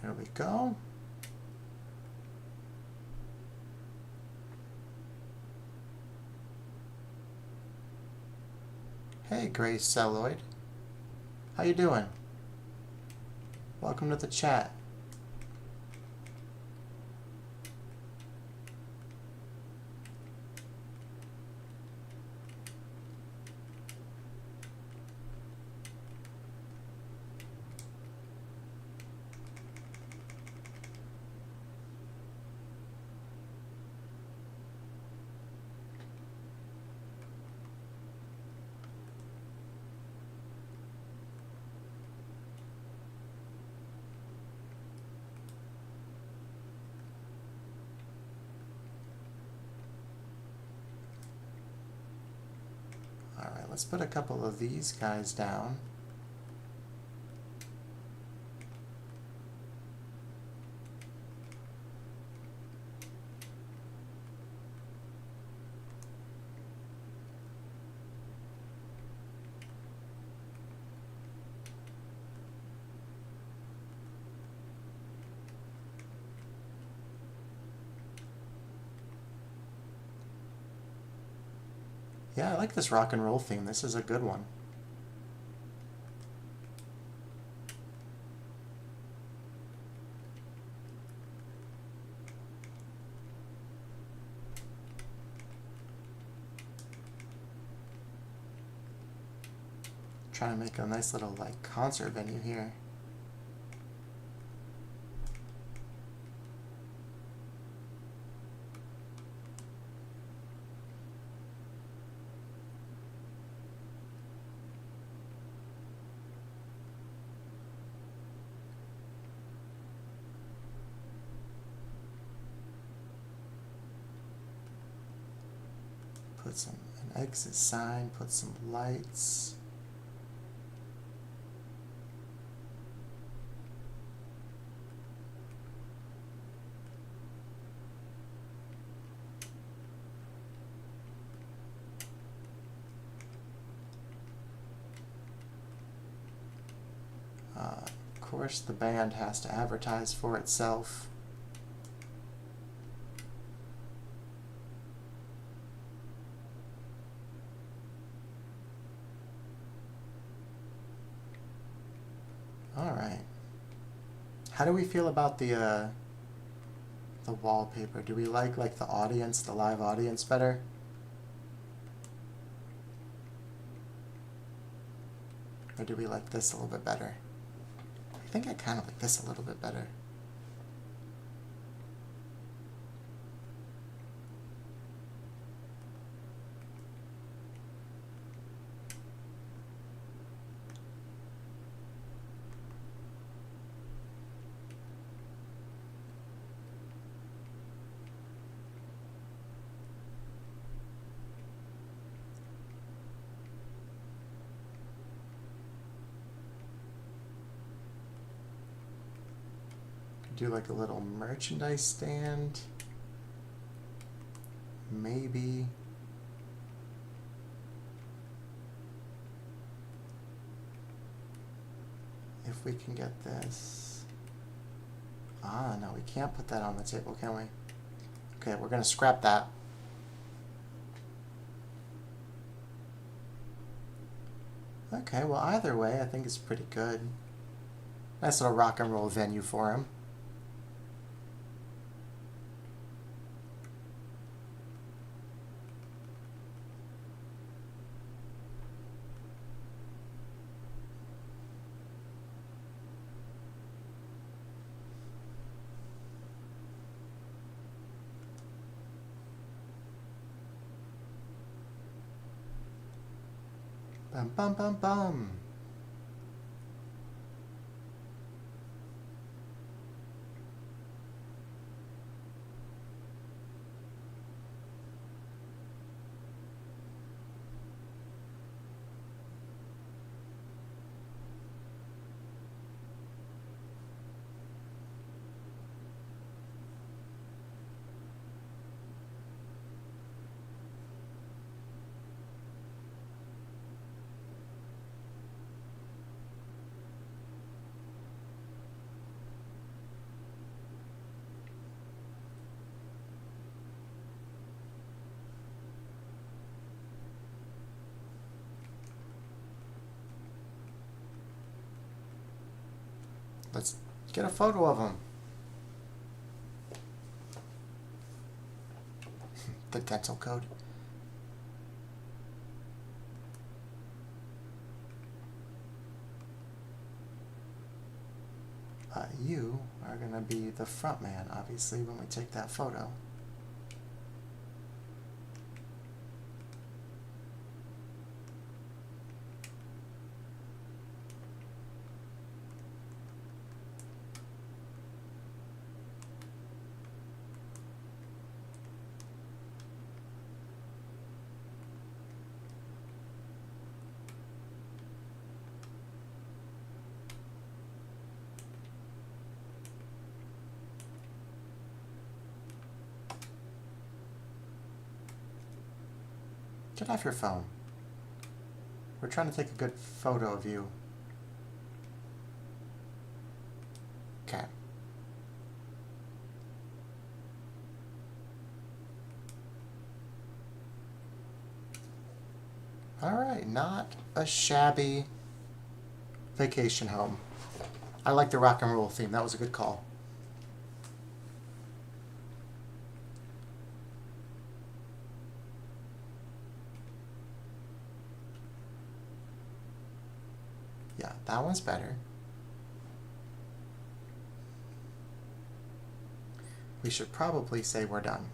There we go. Hey, Grace Celloid. How you doing? Welcome to the chat. Alright, let's put a couple of these guys down. Yeah, I like this rock and roll theme. This is a good one. Trying to make a nice little like concert venue here. Put an exit sign, put some lights. course, the band has to advertise for itself. All right. How do we feel about the wallpaper? Do we like the audience, the live audience better? Or do we like this a little bit better? I think I kind of like this a little bit better. Do like a little merchandise stand. Maybe. If we can get this. Ah, no, we can't put that on the table, can we? Okay, we're gonna scrap that. Okay, well, either way, I think it's pretty good. Nice little rock and roll venue for him. Bum, bum, bum, bum. Let's get a photo of him. The dental code. You are going to be the front man, obviously, when we take that photo. Get off your phone. We're trying to take a good photo of you. Okay. Alright, not a shabby vacation home. I like the rock and roll theme. That was a good call. Yeah, that one's better. We should probably say we're done.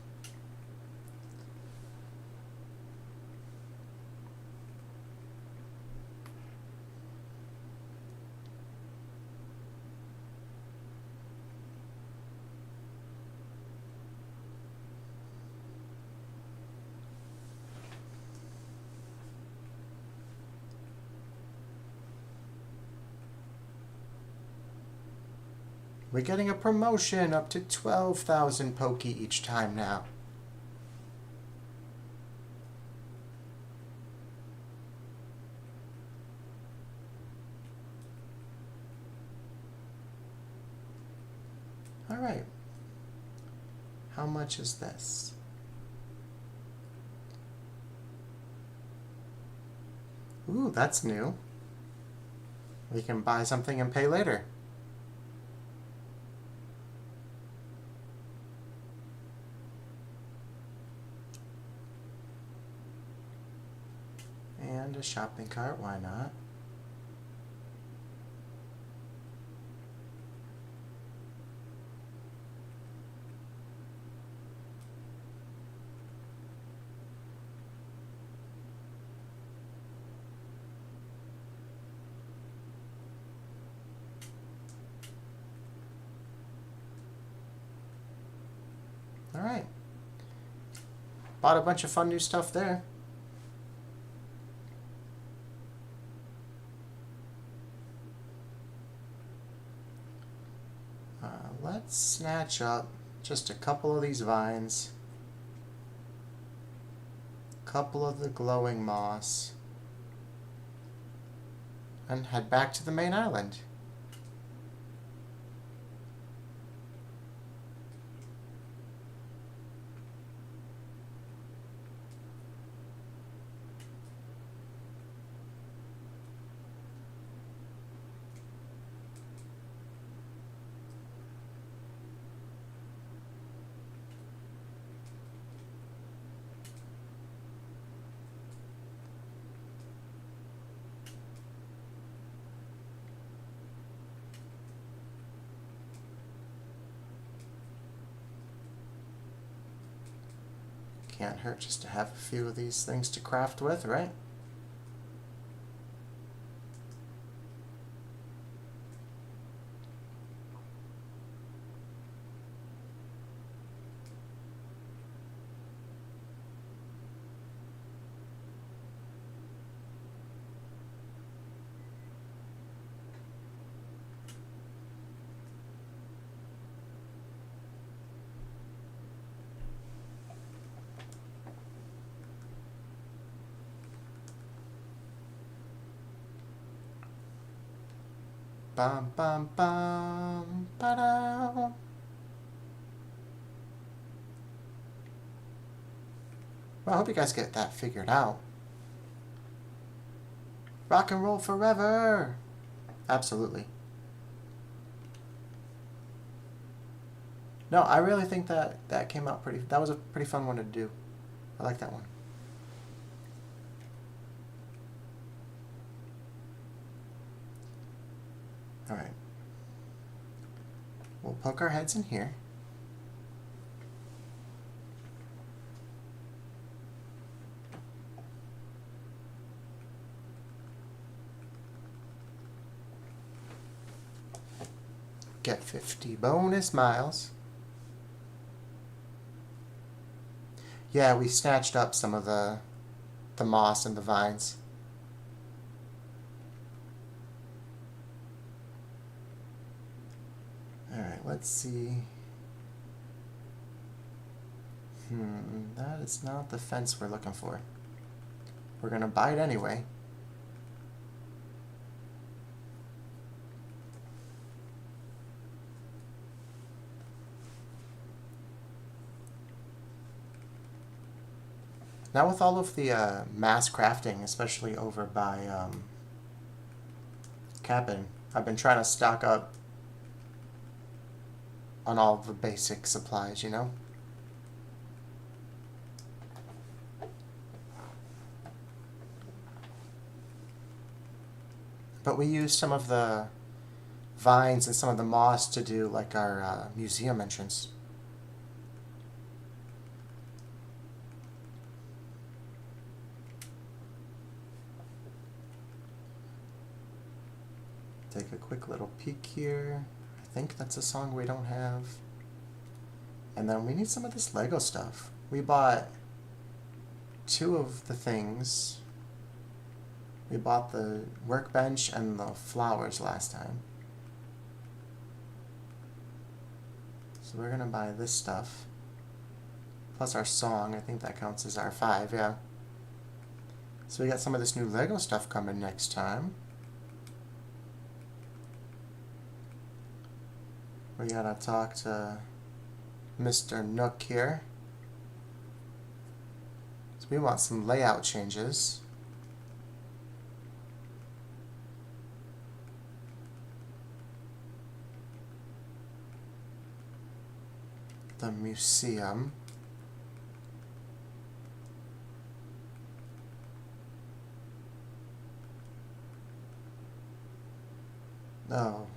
We're getting a promotion up to 12,000 Poke each time now. Alright. How much is this? Ooh, that's new. We can buy something and pay later. And a shopping cart, why not? Alright. Bought a bunch of fun new stuff there. Let's snatch up just a couple of these vines, a couple of the glowing moss, and head back to the main island. Can't hurt just to have a few of these things to craft with, right? Bum bum bum ba-da. Well, I hope you guys get that figured out. Rock and roll forever! Absolutely. No, I really think that came out pretty... That was a pretty fun one to do. I like that one. Alright. We'll poke our heads in here. Get 50 bonus miles. Yeah, we snatched up some of the moss and the vines. Alright, let's see. That is not the fence we're looking for. We're gonna buy it anyway. Now with all of the mass crafting, especially over by Kapp'n, I've been trying to stock up on all the basic supplies, you know? But we used some of the vines and some of the moss to do like our museum entrance. Take a quick little peek here. I think that's a song we don't have. And then we need some of this Lego stuff. We bought 2 of the things. We bought the workbench and the flowers last time. So we're gonna buy this stuff. Plus our song, I think that counts as our 5, yeah. So we got some of this new Lego stuff coming next time. We gotta talk to Mr. Nook here. So we want some layout changes. The museum. No.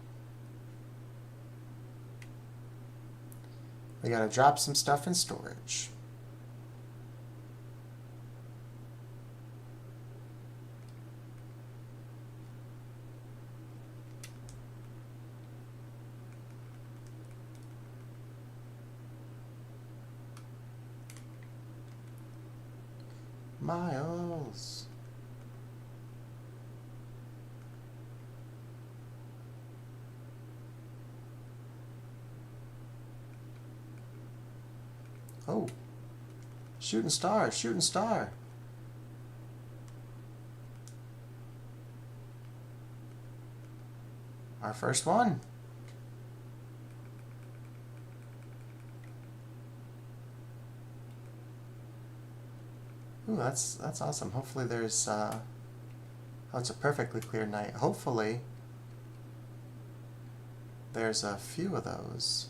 We gotta drop some stuff in storage. Miles. Oh. Shooting star, shooting star. Our first one. Ooh, that's awesome. Hopefully there's oh, it's a perfectly clear night. Hopefully there's a few of those.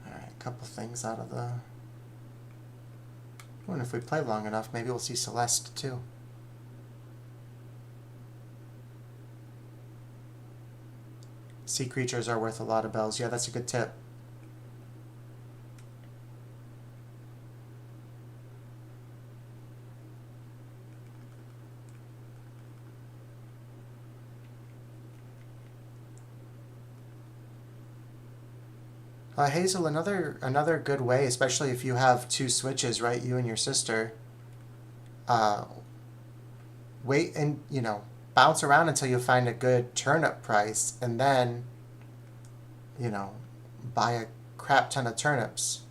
Alright, a couple things out of the... Oh, and if we play long enough, maybe we'll see Celeste too. Sea creatures are worth a lot of bells. Yeah, that's a good tip. Hazel, another good way, especially if you have two switches, right? You and your sister. Wait and, bounce around until you find a good turnip price, and then, buy a crap ton of turnips.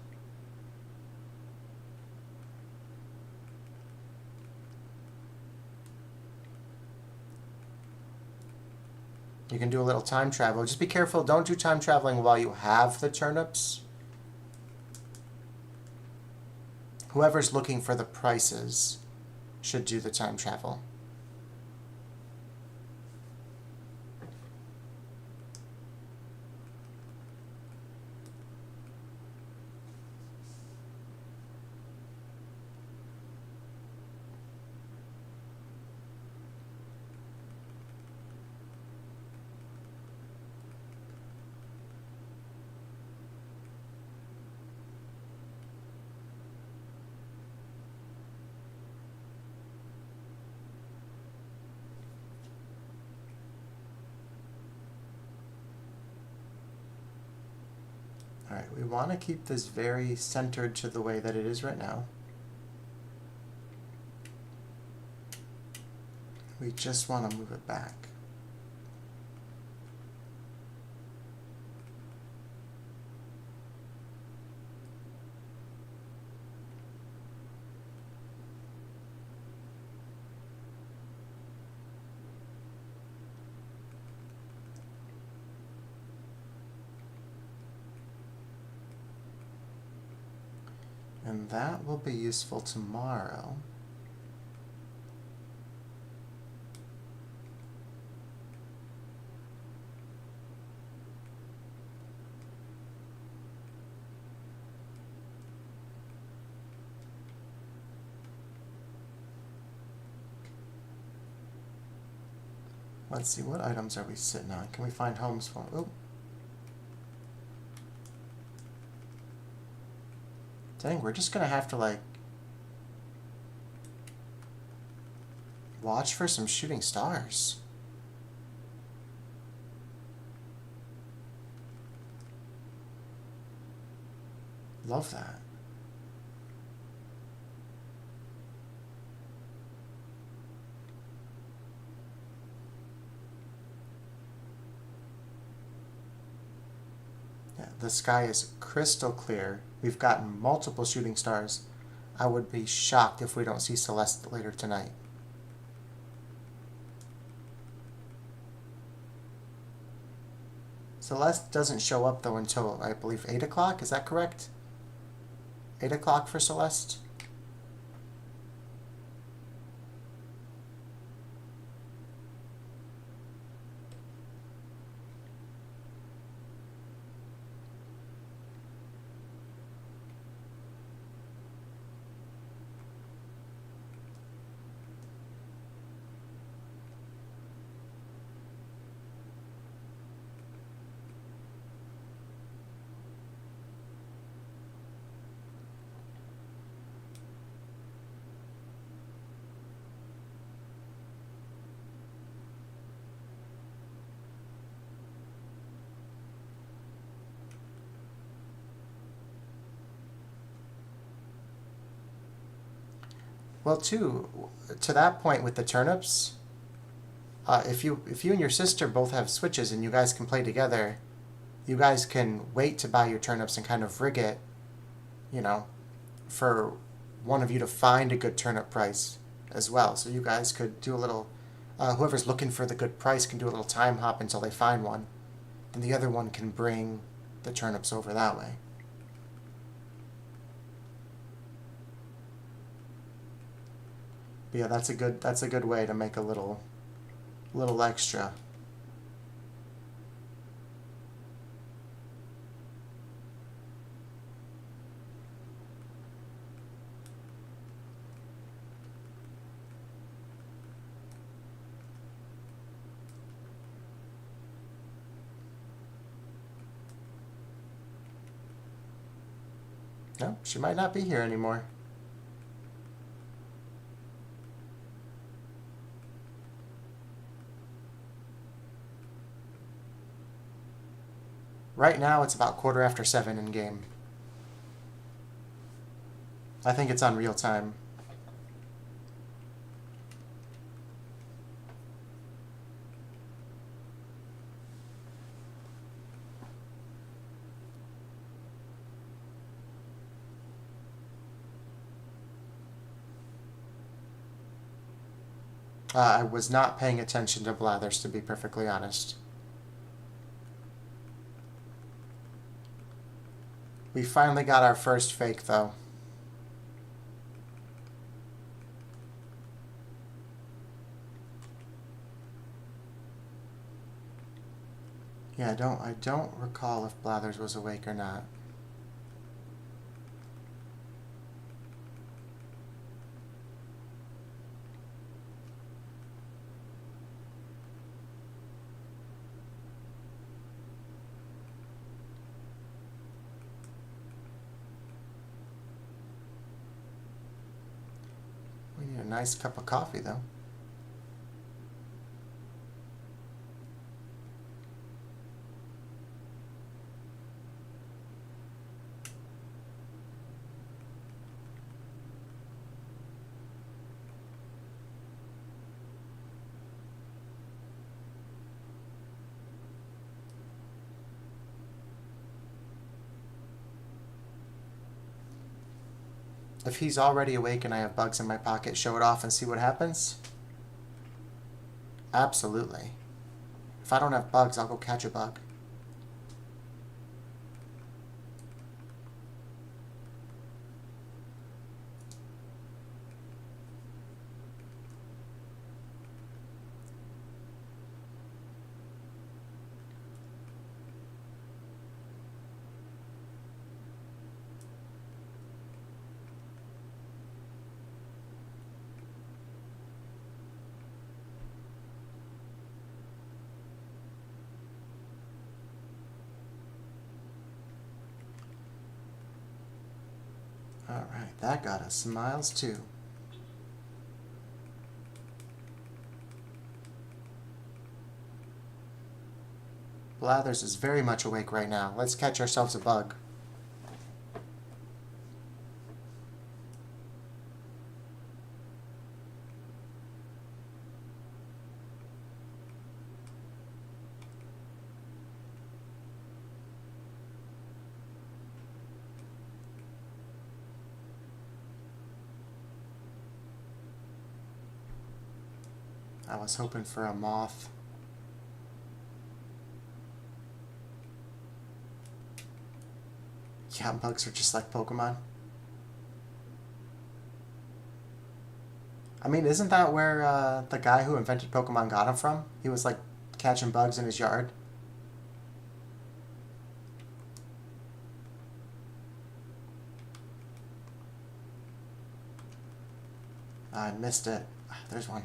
You can do a little time travel. Just be careful, don't do time traveling while you have the turnips. Whoever's looking for the prices should do the time travel. Alright, we want to keep this very centered to the way that it is right now. We just want to move it back. And that will be useful tomorrow. Let's see, what items are we sitting on? Can we find homes for? Oh. Dang, we're just gonna have to, like, watch for some shooting stars. Love that. Yeah, the sky is crystal clear. We've gotten multiple shooting stars. I would be shocked if we don't see Celeste later tonight. Celeste doesn't show up, though, until, I believe, 8 o'clock. Is that correct? 8 o'clock for Celeste? Well, to that point with the turnips, if you and your sister both have switches and you guys can play together, you guys can wait to buy your turnips and kind of rig it, you know, for one of you to find a good turnip price as well. So you guys could do a little, whoever's looking for the good price can do a little time hop until they find one, and the other one can bring the turnips over that way. But yeah, that's a good way to make a little extra. No, she might not be here anymore. Right now, it's about 7:15 in game. I think it's on real time. I was not paying attention to Blathers, to be perfectly honest. We finally got our first fake, though. Yeah, I don't recall if Blathers was awake or not. We need a nice cup of coffee, though. If he's already awake and I have bugs in my pocket, show it off and see what happens? Absolutely. If I don't have bugs, I'll go catch a bug. Alright, that got us smiles too. Blathers is very much awake right now. Let's catch ourselves a bug. I was hoping for a moth. Yeah, bugs are just like Pokemon. I mean, isn't that where the guy who invented Pokemon got them from? He was like catching bugs in his yard. I missed it. There's one.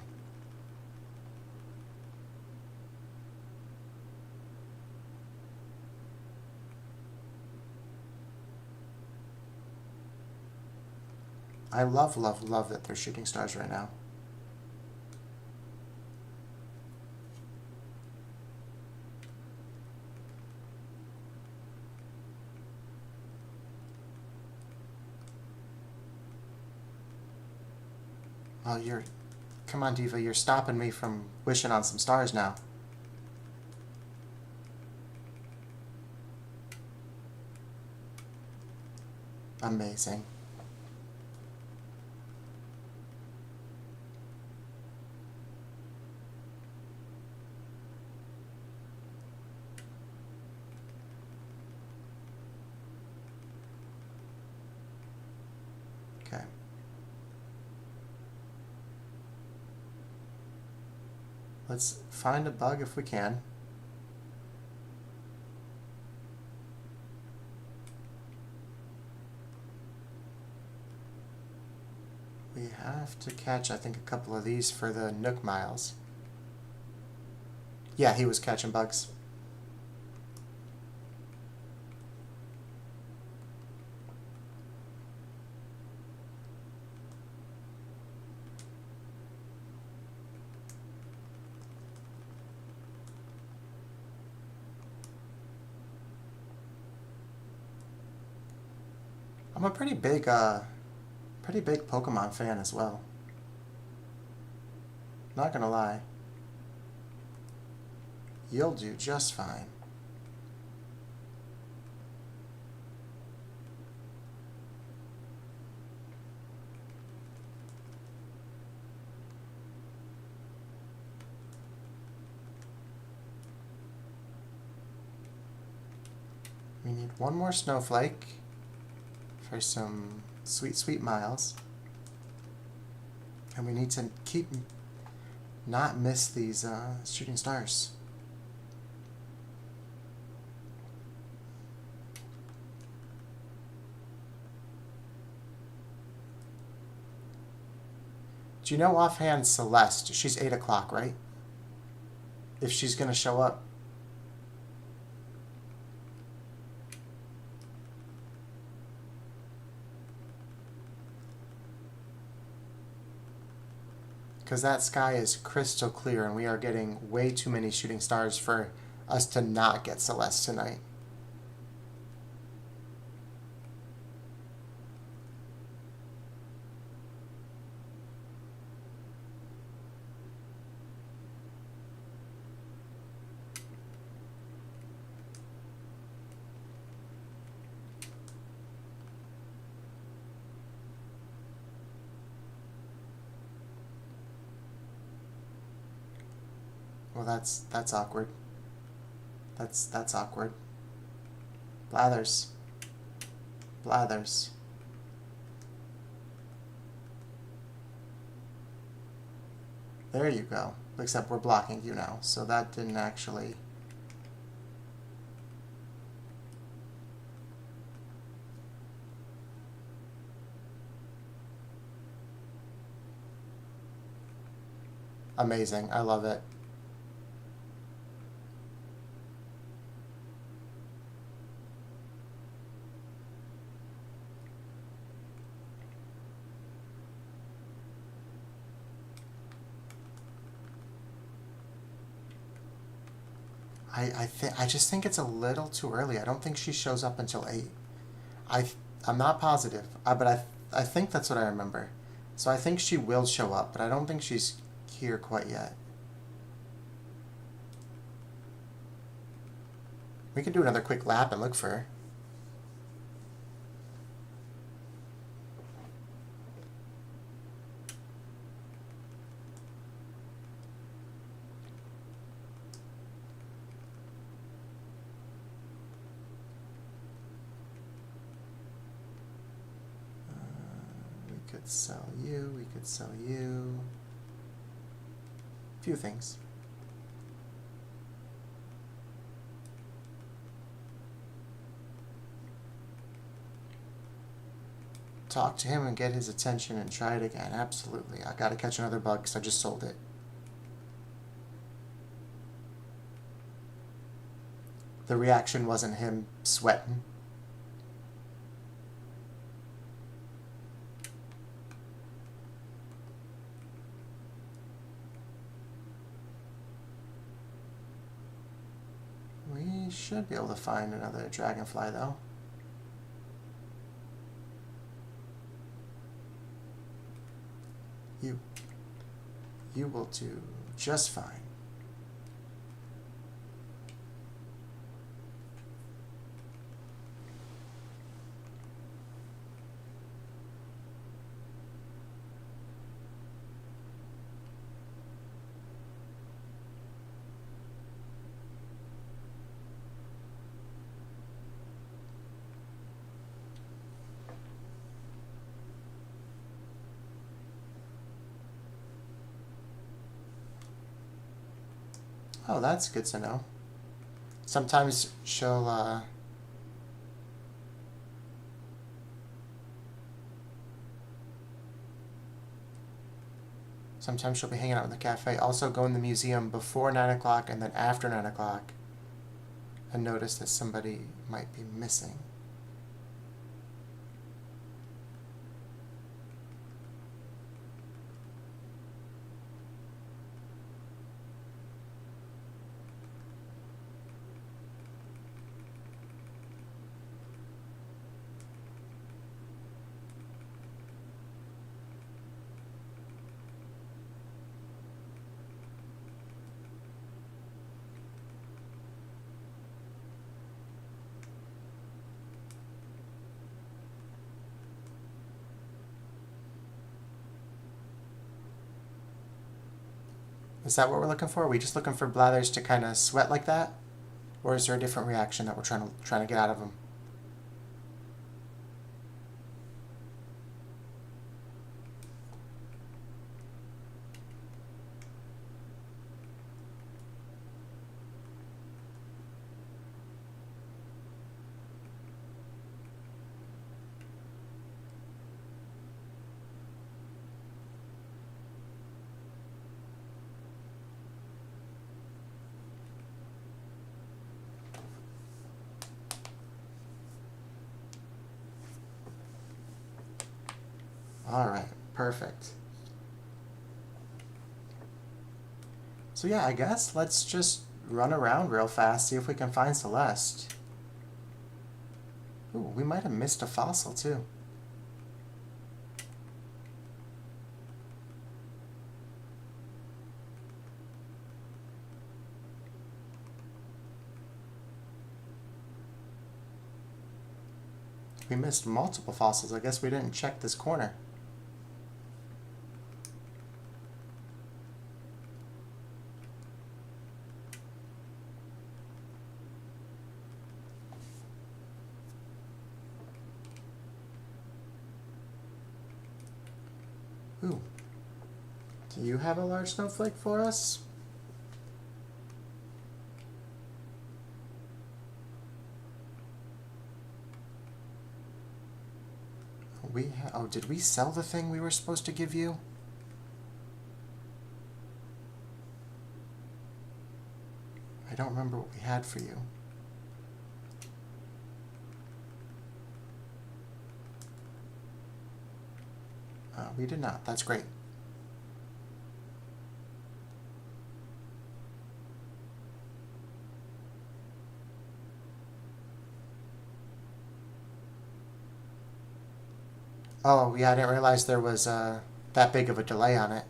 I love, love, love that they're shooting stars right now. Oh, you're... Come on, Diva, you're stopping me from wishing on some stars now. Amazing. Okay. Let's find a bug if we can. We have to catch, I think, a couple of these for the Nook Miles. Yeah, he was catching bugs. I'm a pretty big Pokemon fan as well. Not gonna lie. You'll do just fine. We need one more snowflake for some sweet, sweet miles. And we need to not miss these shooting stars. Do you know offhand Celeste? She's 8 o'clock, right? If she's going to show up. Because that sky is crystal clear and we are getting way too many shooting stars for us to not get Celeste tonight. Well, that's awkward. That's awkward. Blathers. Blathers. There you go. Except we're blocking you now, so that didn't actually... Amazing. I love it. I just think it's a little too early. I don't think she shows up until 8. I'm not positive, but I think that's what I remember. So I think she will show up, but I don't think she's here quite yet. We can do another quick lap and look for her. could sell you. We could sell you. A few things. Talk to him and get his attention and try it again. Absolutely. I gotta catch another bug because I just sold it. The reaction wasn't him sweating. We should be able to find another dragonfly though. You will do just fine. Oh, that's good to know. Sometimes she'll, sometimes she'll be hanging out in the cafe. Also go in the museum before 9 o'clock and then after 9 o'clock and notice that somebody might be missing. Is that what we're looking for? Are we just looking for Blathers to kind of sweat like that? Or is there a different reaction that we're trying to get out of them? All right, perfect. So yeah, I guess let's just run around real fast, see if we can find Celeste. Ooh, we might have missed a fossil too. We missed multiple fossils. I guess we didn't check this corner. Ooh. Do you have a large snowflake for us? Oh, did we sell the thing we were supposed to give you? I don't remember what we had for you. We did not. That's great. Oh, yeah, I didn't realize there was that big of a delay on it.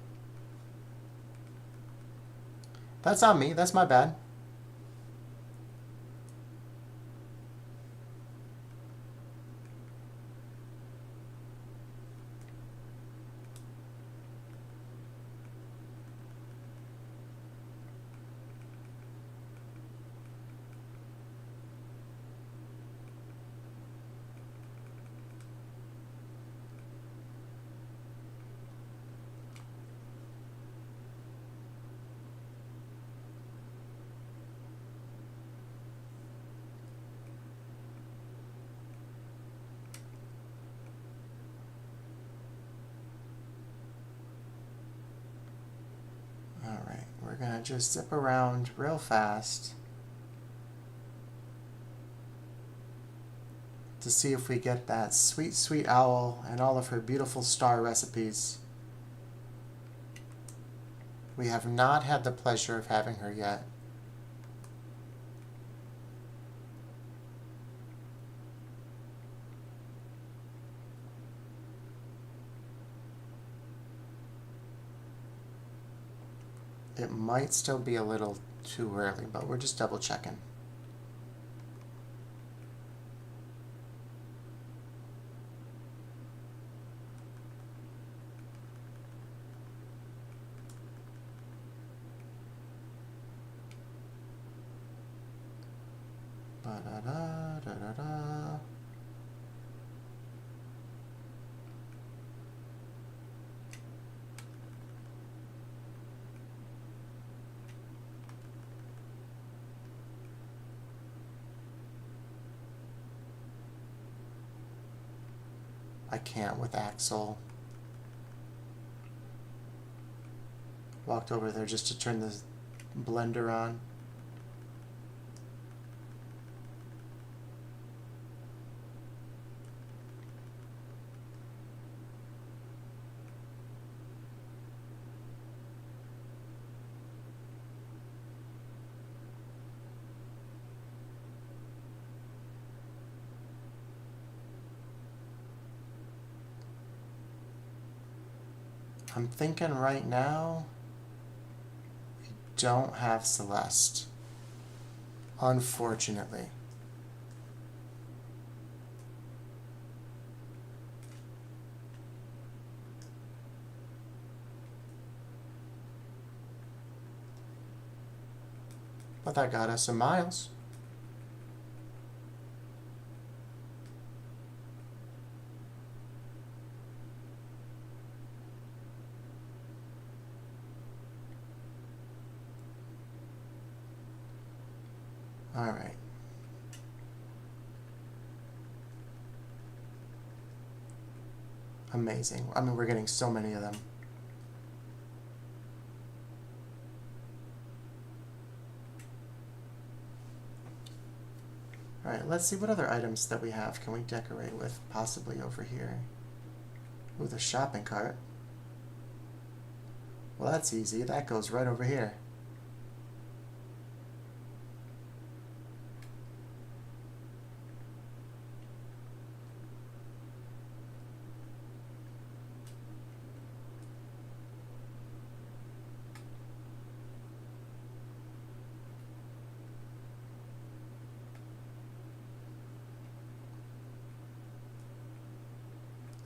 That's on me. That's my bad. we're going to just zip around real fast to see if we get that sweet, sweet owl and all of her beautiful star recipes. We have not had the pleasure of having her yet. It might still be a little too early, but we're just double checking. Ba-da-da-da-da-da. I can't with Axel. Walked over there just to turn the blender on. I'm thinking right now, we don't have Celeste. Unfortunately. But that got us some miles. All right. Amazing. I mean, we're getting so many of them. All right, let's see what other items that we have can we decorate with, possibly over here. Ooh, the shopping cart. Well, that's easy. That goes right over here.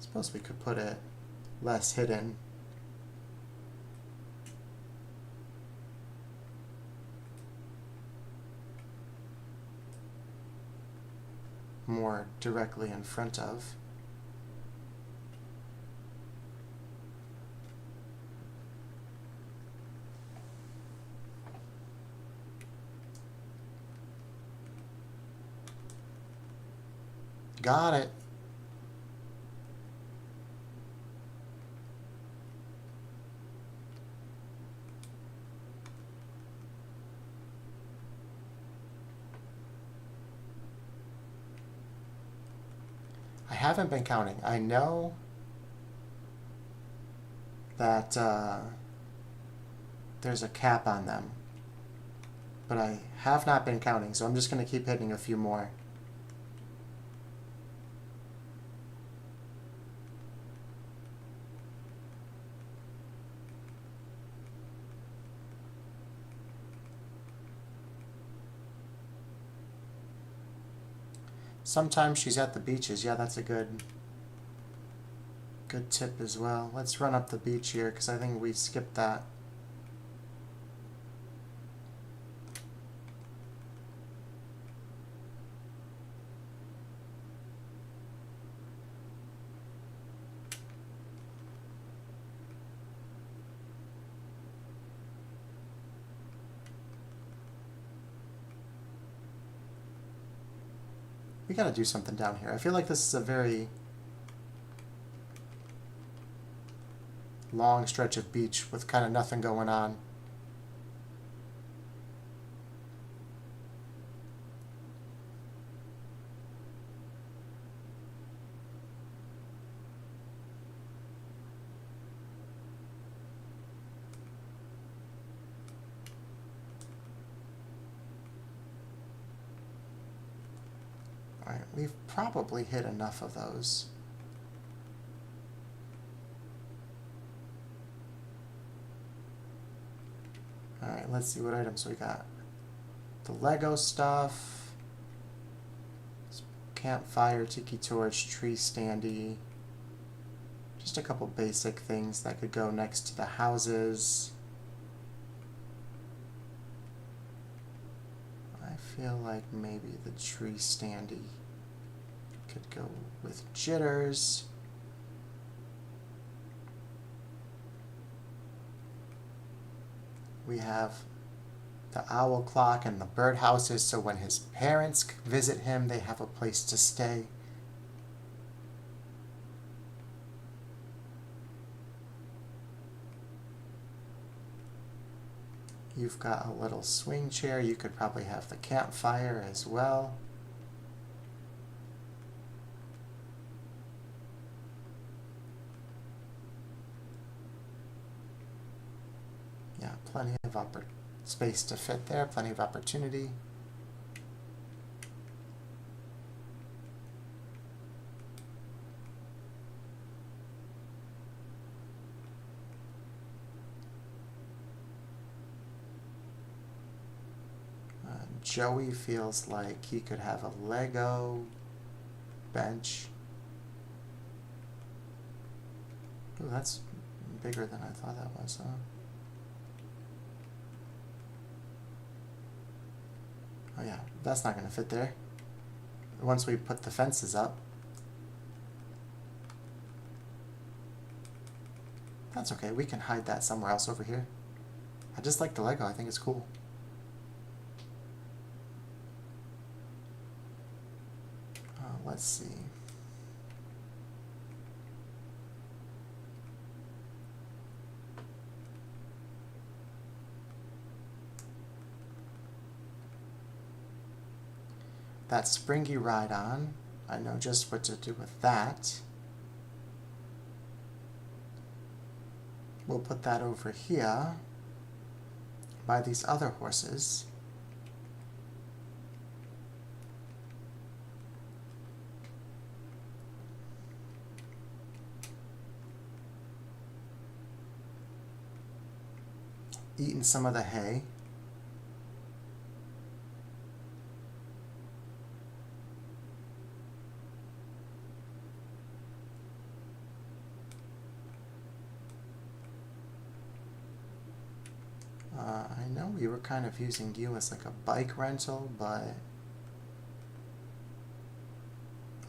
Suppose we could put it less hidden. More directly in front of. Got it. I haven't been counting. I know that there's a cap on them, but I have not been counting, so I'm just going to keep hitting a few more. Sometimes she's at the beaches. Yeah, that's a good tip as well. Let's run up the beach here because I think we skipped that. We gotta do something down here. I feel like this is a very long stretch of beach with kind of nothing going on. probably hit enough of those. Alright, let's see what items we got. The Lego stuff. Campfire, tiki torch, tree standee. Just a couple basic things that could go next to the houses. I feel like maybe the tree standee could go with jitters. We have the owl clock and the birdhouses, so when his parents visit him, they have a place to stay. You've got a little swing chair. You could probably have the campfire as well. Yeah, plenty of space to fit there, plenty of opportunity. Joey feels like he could have a Lego bench. Ooh, that's bigger than I thought that was, huh? Oh yeah, that's not going to fit there. Once we put the fences up. That's okay, we can hide that somewhere else over here. I just like the Lego, I think it's cool. Let's see. That springy ride-on, I know just what to do with that. We'll put that over here by these other horses. Eating some of the hay. I know we were kind of using you as like a bike rental, but...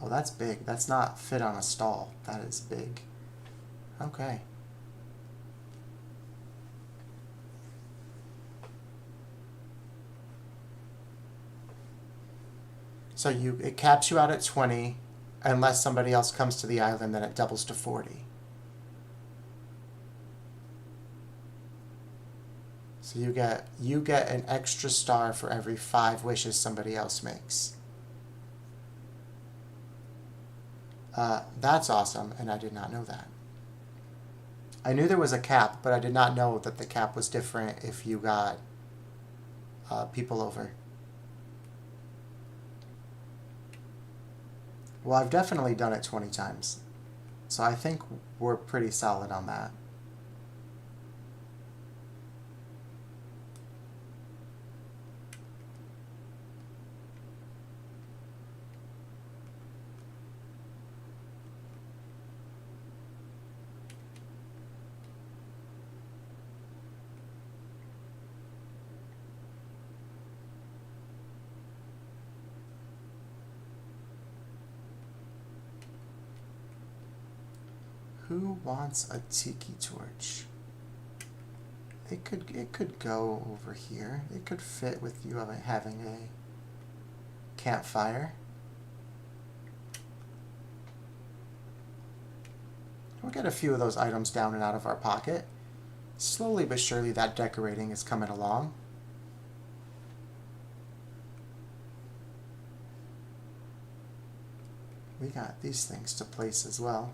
Oh, that's big. That's not fit on a stall. That is big. Okay. So it caps you out at 20, unless somebody else comes to the island, then it doubles to 40. So you get an extra star for every 5 wishes somebody else makes. That's awesome, and I did not know that. I knew there was a cap, but I did not know that the cap was different if you got people over. Well, I've definitely done it 20 times, so I think we're pretty solid on that. Who wants a tiki torch? It could go over here. It could fit with you having a campfire. We'll get a few of those items down and out of our pocket. Slowly but surely that decorating is coming along. We got these things to place as well.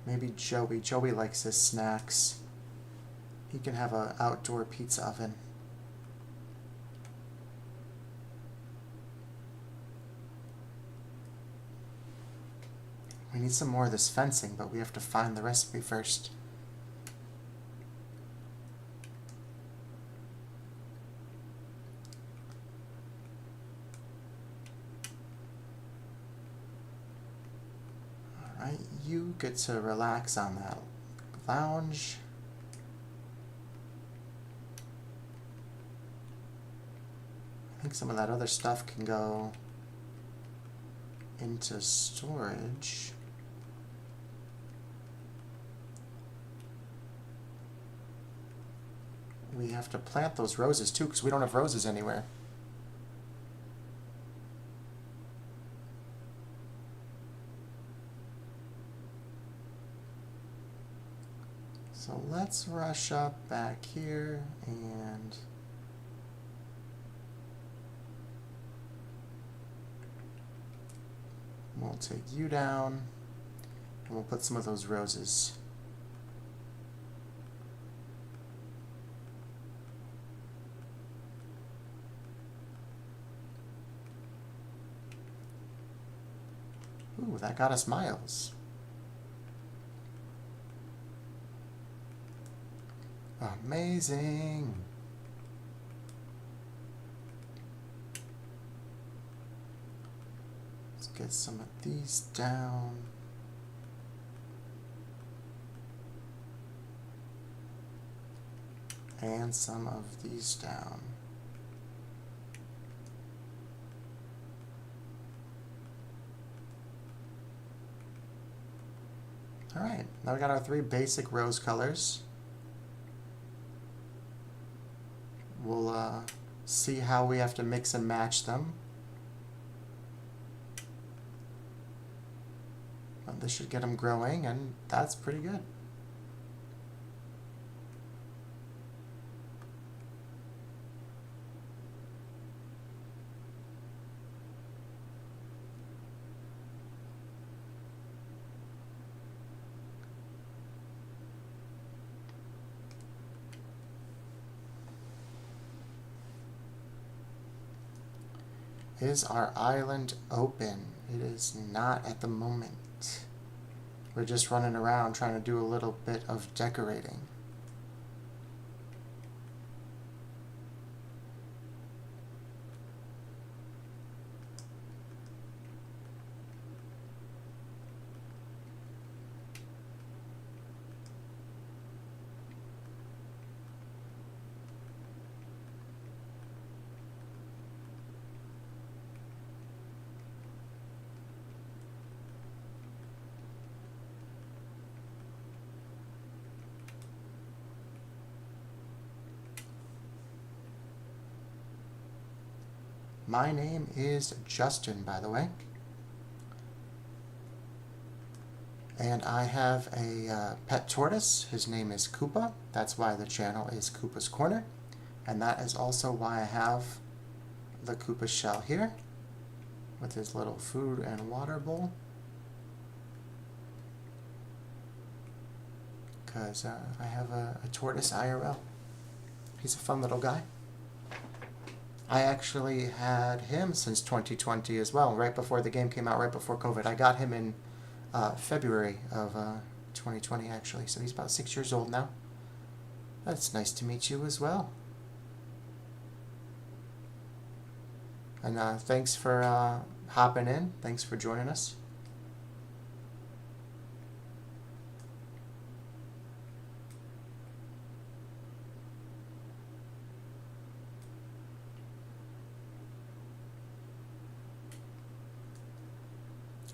Maybe Joey. Joey likes his snacks. He can have an outdoor pizza oven. We need some more of this fencing, but we have to find the recipe first. Alright, you get to relax on that lounge. I think some of that other stuff can go into storage. We have to plant those roses too, because we don't have roses anywhere. So let's rush up back here and we'll take you down and we'll put some of those roses. Ooh, that got us miles. Amazing. Let's get some of these down. And some of these down. Alright, now we got our 3 basic rose colors. We'll see how we have to mix and match them. But this should get them growing, and that's pretty good. Is our island open? It is not at the moment. We're just running around trying to do a little bit of decorating. My name is Justin, by the way. And I have a pet tortoise. His name is Koopa. That's why the channel is Koopa's Corner. And that is also why I have the Koopa shell here with his little food and water bowl. Because I have a tortoise IRL. He's a fun little guy. I actually had him since 2020 as well, right before the game came out, right before COVID. I got him in February of 2020, actually, so he's about 6 years old now. That's nice to meet you as well. And thanks for hopping in. Thanks for joining us.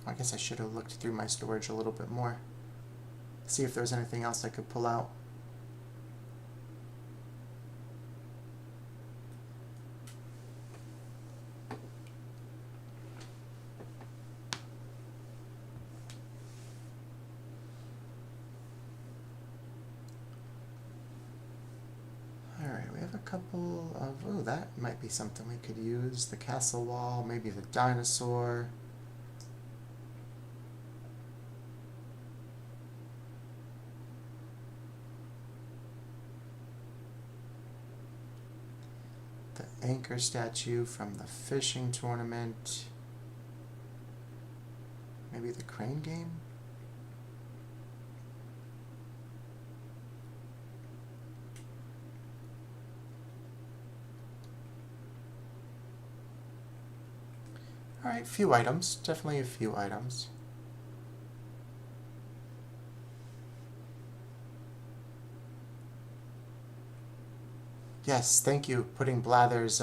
I guess I should have looked through my storage a little bit more. See if there's anything else I could pull out. Alright, we have a couple of... Oh, that might be something we could use. The castle wall, maybe the dinosaur. The anchor statue from the fishing tournament. Maybe the crane game? Alright, few items. Definitely a few items. Yes, thank you. Putting Blathers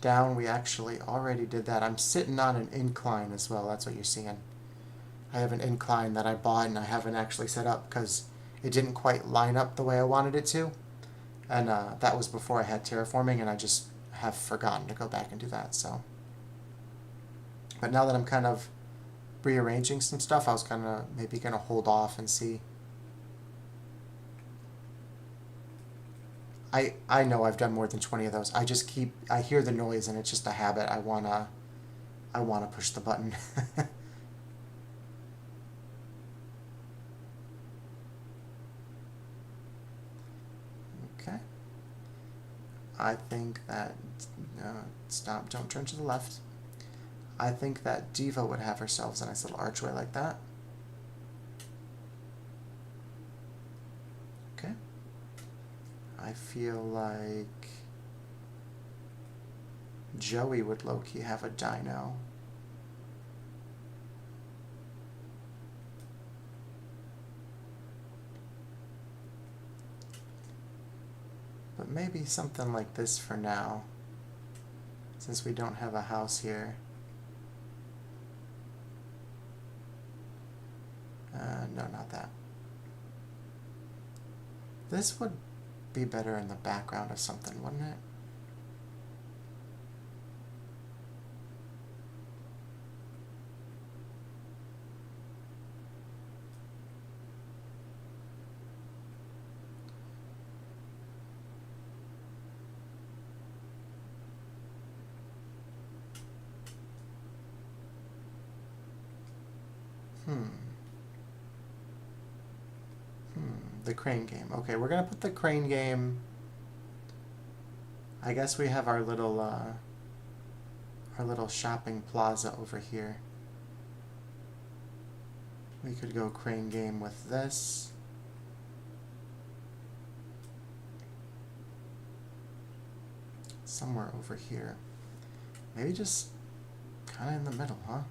down. We actually already did that. I'm sitting on an incline as well. That's what you're seeing. I have an incline that I bought and I haven't actually set up because it didn't quite line up the way I wanted it to. And that was before I had terraforming, and I just have forgotten to go back and do that. So, but now that I'm kind of rearranging some stuff, I was kind of maybe going to hold off and see. I know I've done more than 20 of those. I hear the noise and it's just a habit. I wanna push the button. Okay. I think that stop. Don't turn to the left. I think that Diva would have herself a nice little archway like that. Okay. I feel like Joey would low-key have a dino. But maybe something like this for now, since we don't have a house here. No, not that. This would be better in the background of something, wouldn't it? The crane game. Okay, we're gonna put the crane game. I guess we have our little shopping plaza over here. We could go crane game with this. Somewhere over here. Maybe just kind of in the middle, huh?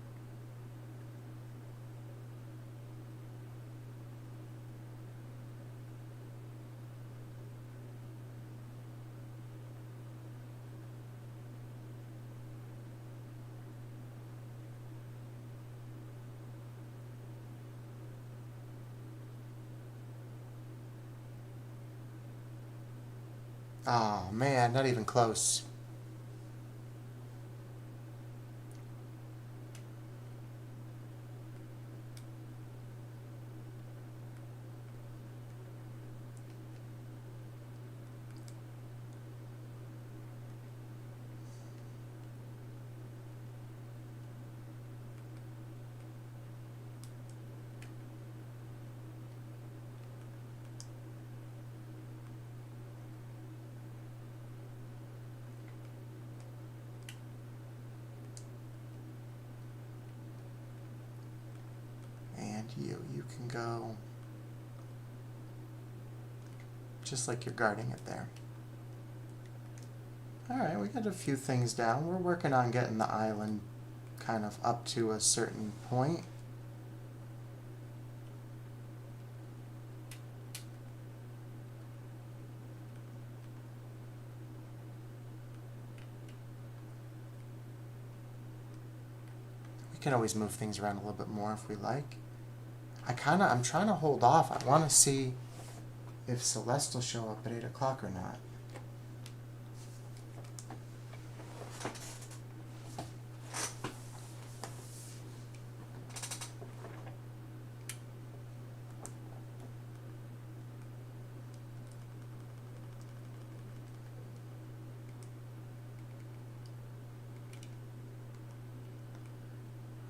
Oh man, not even close. You can go just like you're guarding it there. Alright, we got a few things down. We're working on getting the island kind of up to a certain point. We can always move things around a little bit more if we like. I'm trying to hold off. I want to see if Celeste will show up at 8 o'clock or not.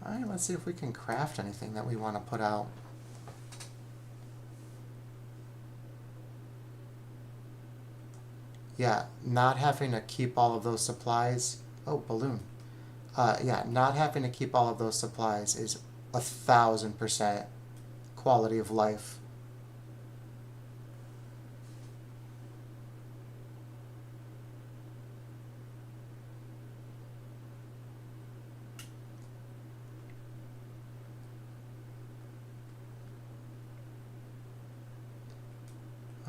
Alright, let's see if we can craft anything that we want to put out. Yeah, not having to keep all of those supplies. Oh, balloon. Yeah, not having to keep all of those supplies is 1,000% quality of life.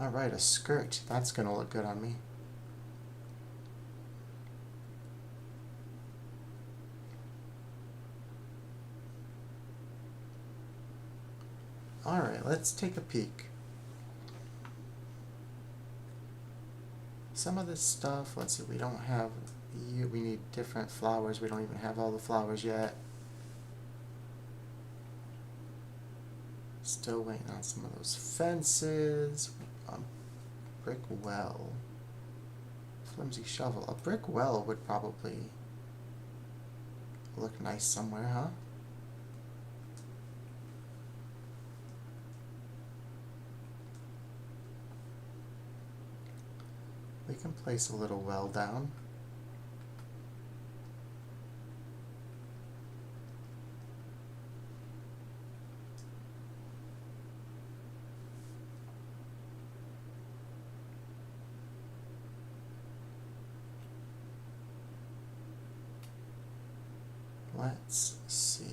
Alright, a skirt. That's gonna look good on me. Alright, let's take a peek. Some of this stuff, let's see, we don't have, we need different flowers. We don't even have all the flowers yet. Still waiting on some of those fences. Brick well. Flimsy shovel. A brick well would probably look nice somewhere, huh? We can place a little well down. Let's see.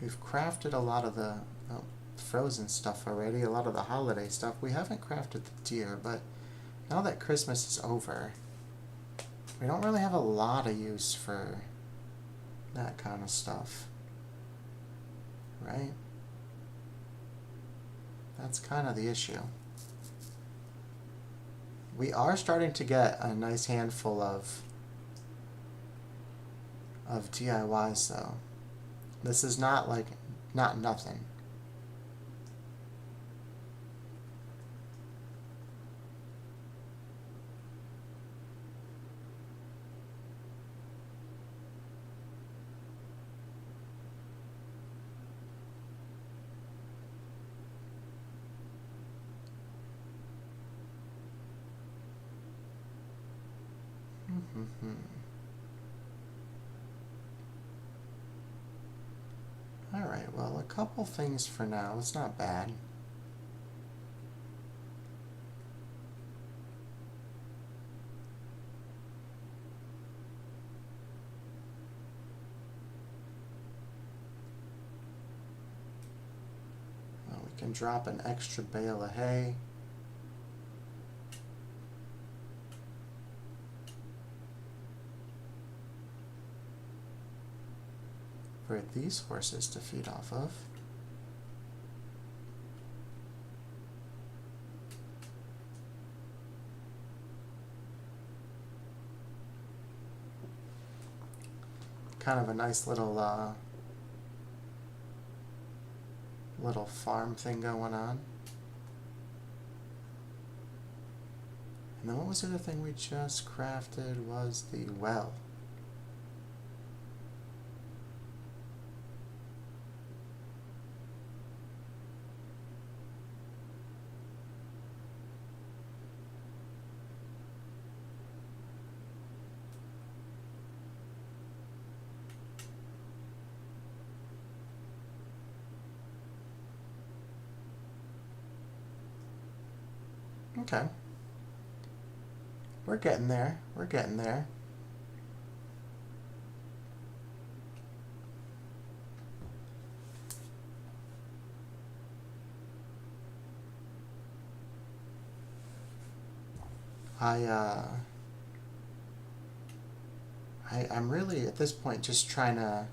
We've crafted a lot of the frozen stuff already, a lot of the holiday stuff. We haven't crafted the deer, but now that Christmas is over, we don't really have a lot of use for that kind of stuff, right? That's kind of the issue. We are starting to get a nice handful of DIYs though. This is not like, not nothing. Alright, well, a couple things for now. It's not bad. Well, we can drop an extra bale of hay. For these horses to feed off of. Kind of a nice little little farm thing going on. And then what was the other thing we just crafted was the well. Okay. We're getting there. We're getting there. I'm really at this point just trying to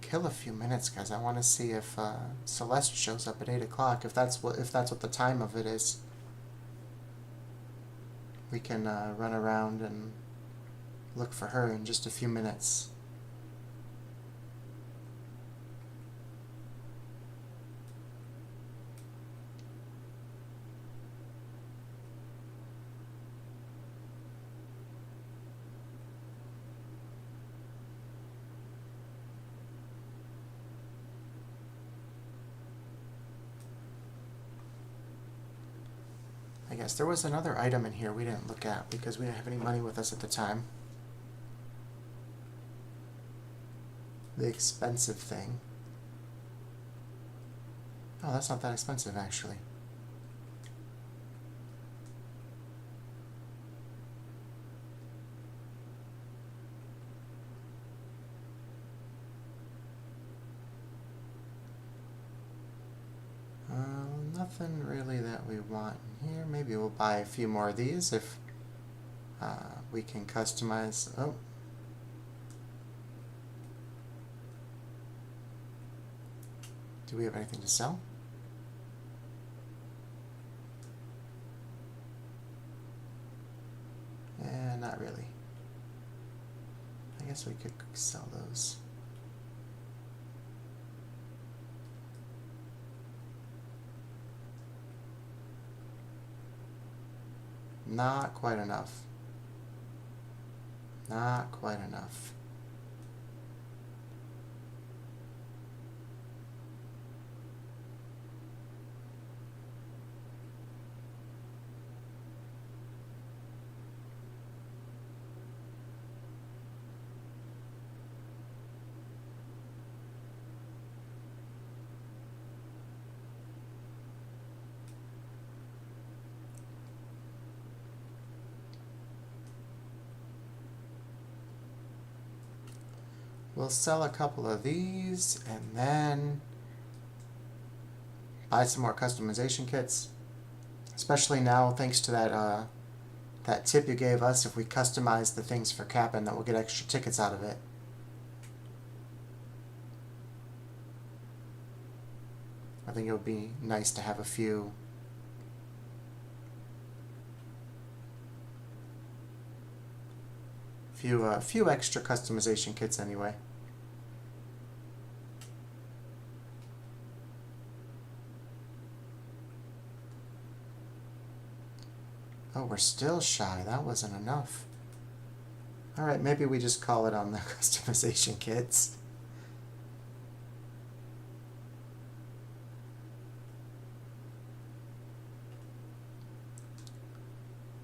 kill a few minutes because I want to see if Celeste shows up at 8 o'clock. If that's what the time of it is, we can run around and look for her in just a few minutes. I guess there was another item in here we didn't look at because we didn't have any money with us at the time. The expensive thing. Oh, that's not that expensive actually. nothing really that we want in here. Maybe we'll buy a few more of these if we can customize. Oh. Do we have anything to sell? Not really. I guess we could sell those. Not quite enough. Not quite enough. We'll sell a couple of these and then buy some more customization kits. Especially now, thanks to that tip you gave us, if we customize the things for Kapp'n, that we'll get extra tickets out of it. I think it would be nice to have a few extra customization kits anyway. Oh, we're still shy. That wasn't enough. Alright, maybe we just call it on the customization kits.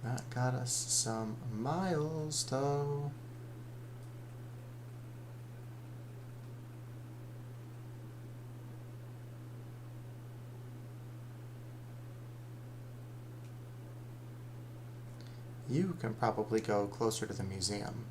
That got us some miles, though. You can probably go closer to the museum.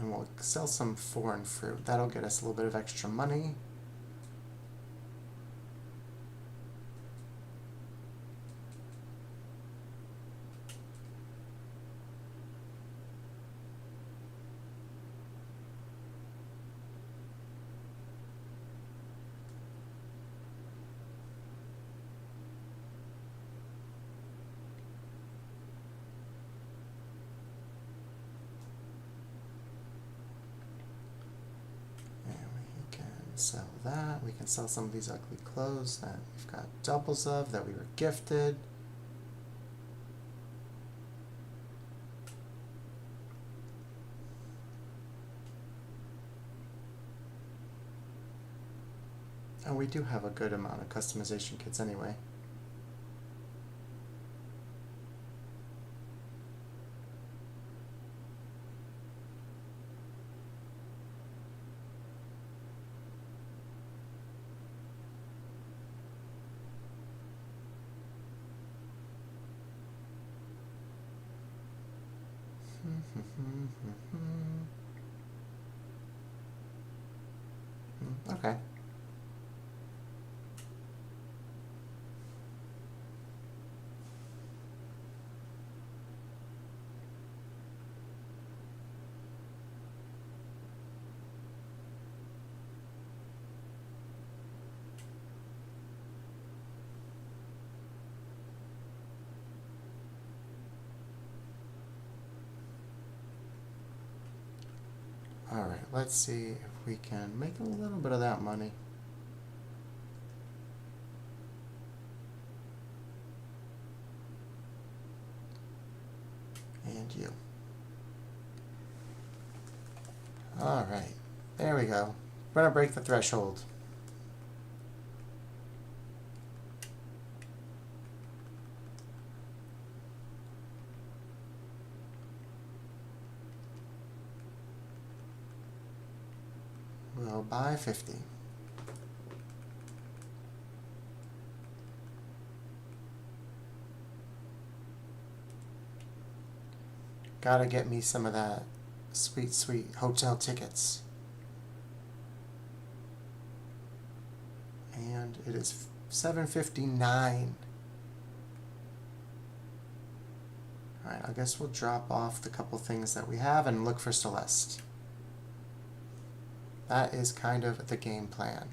And we'll sell some foreign fruit. That'll get us a little bit of extra money. Sell that. We can sell some of these ugly clothes that we've got doubles of that we were gifted. And we do have a good amount of customization kits anyway. Okay. Alright, let's see if we can make a little bit of that money. And you. Alright, there we go. We're going to break the threshold. go by 50. Gotta get me some of that sweet, sweet hotel tickets. And it is 7:59. Alright, I guess we'll drop off the couple things that we have and look for Celeste. That is kind of the game plan.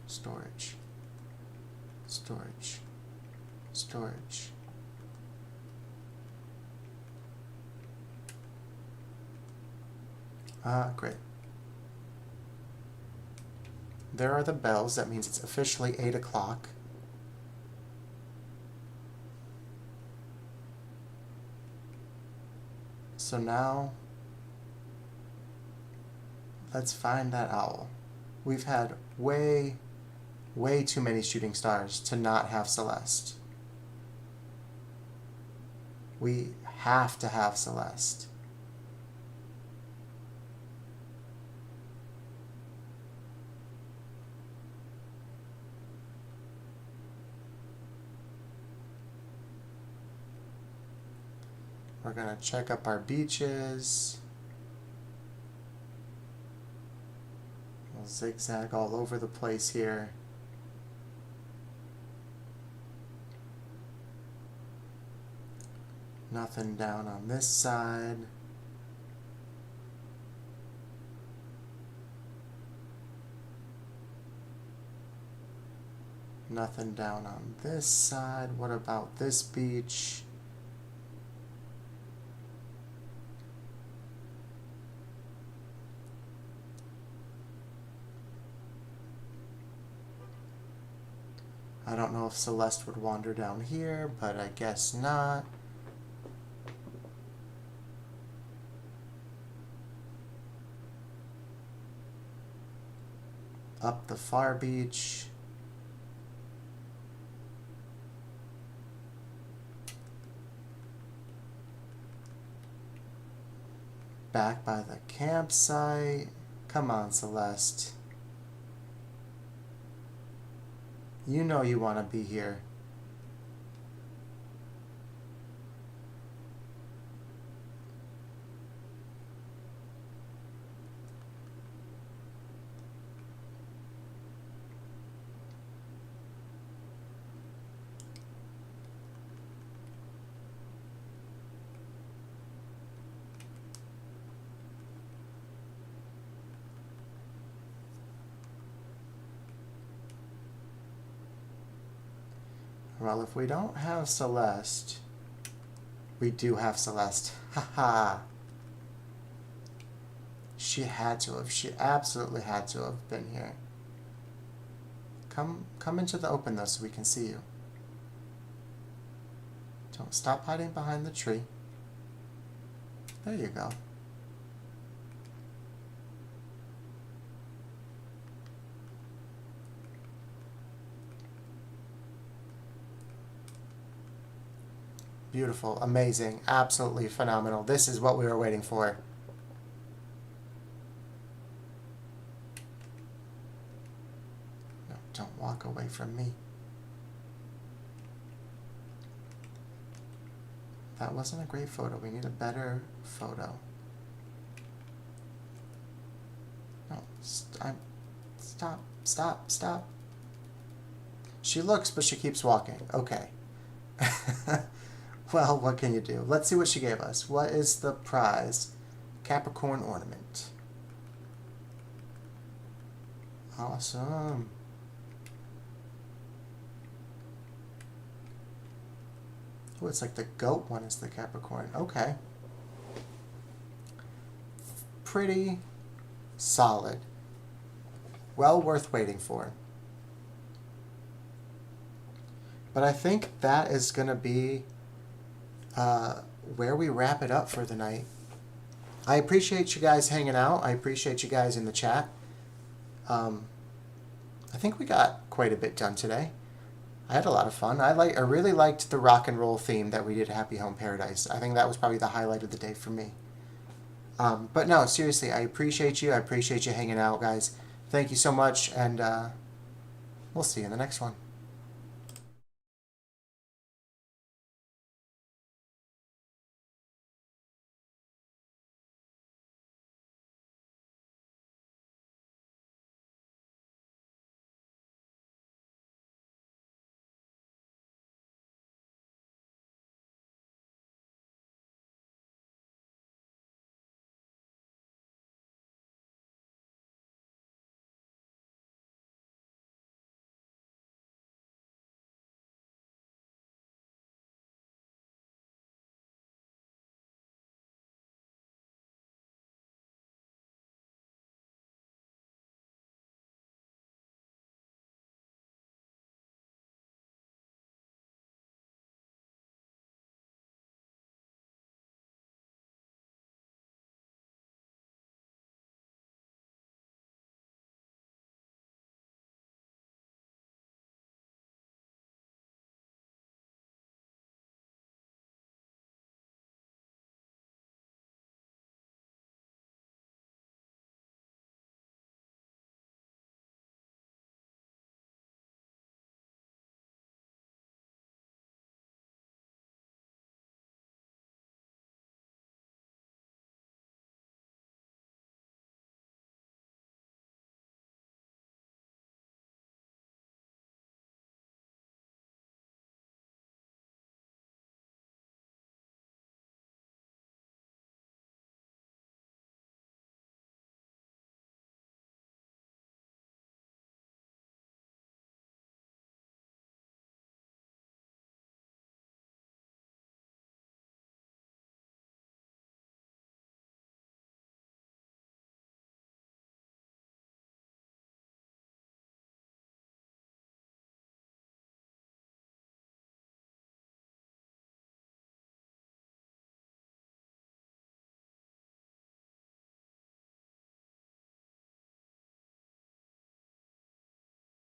Storage. Storage. Storage. Great. There are the bells. That means it's officially 8 o'clock. So now, let's find that owl. We've had way too many shooting stars to not have Celeste. We have to have Celeste. We're going to check up our beaches. We'll zigzag all over the place here. Nothing down on this side. Nothing down on this side. What about this beach? I don't know if Celeste would wander down here, but I guess not. Up the far beach. Back by the campsite. Come on, Celeste. You know you want to be here. Well, if we don't have Celeste, we do have Celeste. Haha. She had to have. She absolutely had to have been here. Come into the open though so we can see you. Don't stop hiding behind the tree. There you go. Beautiful, amazing, absolutely phenomenal. This is what we were waiting for. No, don't walk away from me. That wasn't a great photo. We need a better photo. No, stop. She looks, but she keeps walking. Okay. Well, what can you do? Let's see what she gave us. What is the prize? Capricorn ornament. Awesome. Oh, it's like the goat one is the Capricorn. Okay. Pretty solid. Well worth waiting for. But I think that is going to be where we wrap it up for the night. I appreciate you guys hanging out. I appreciate you guys in the chat. I think we got quite a bit done today. I had a lot of fun. I really liked the rock and roll theme that we did at Happy Home Paradise. I think that was probably the highlight of the day for me. But no, seriously, I appreciate you. I appreciate you hanging out, guys. Thank you so much, and we'll see you in the next one.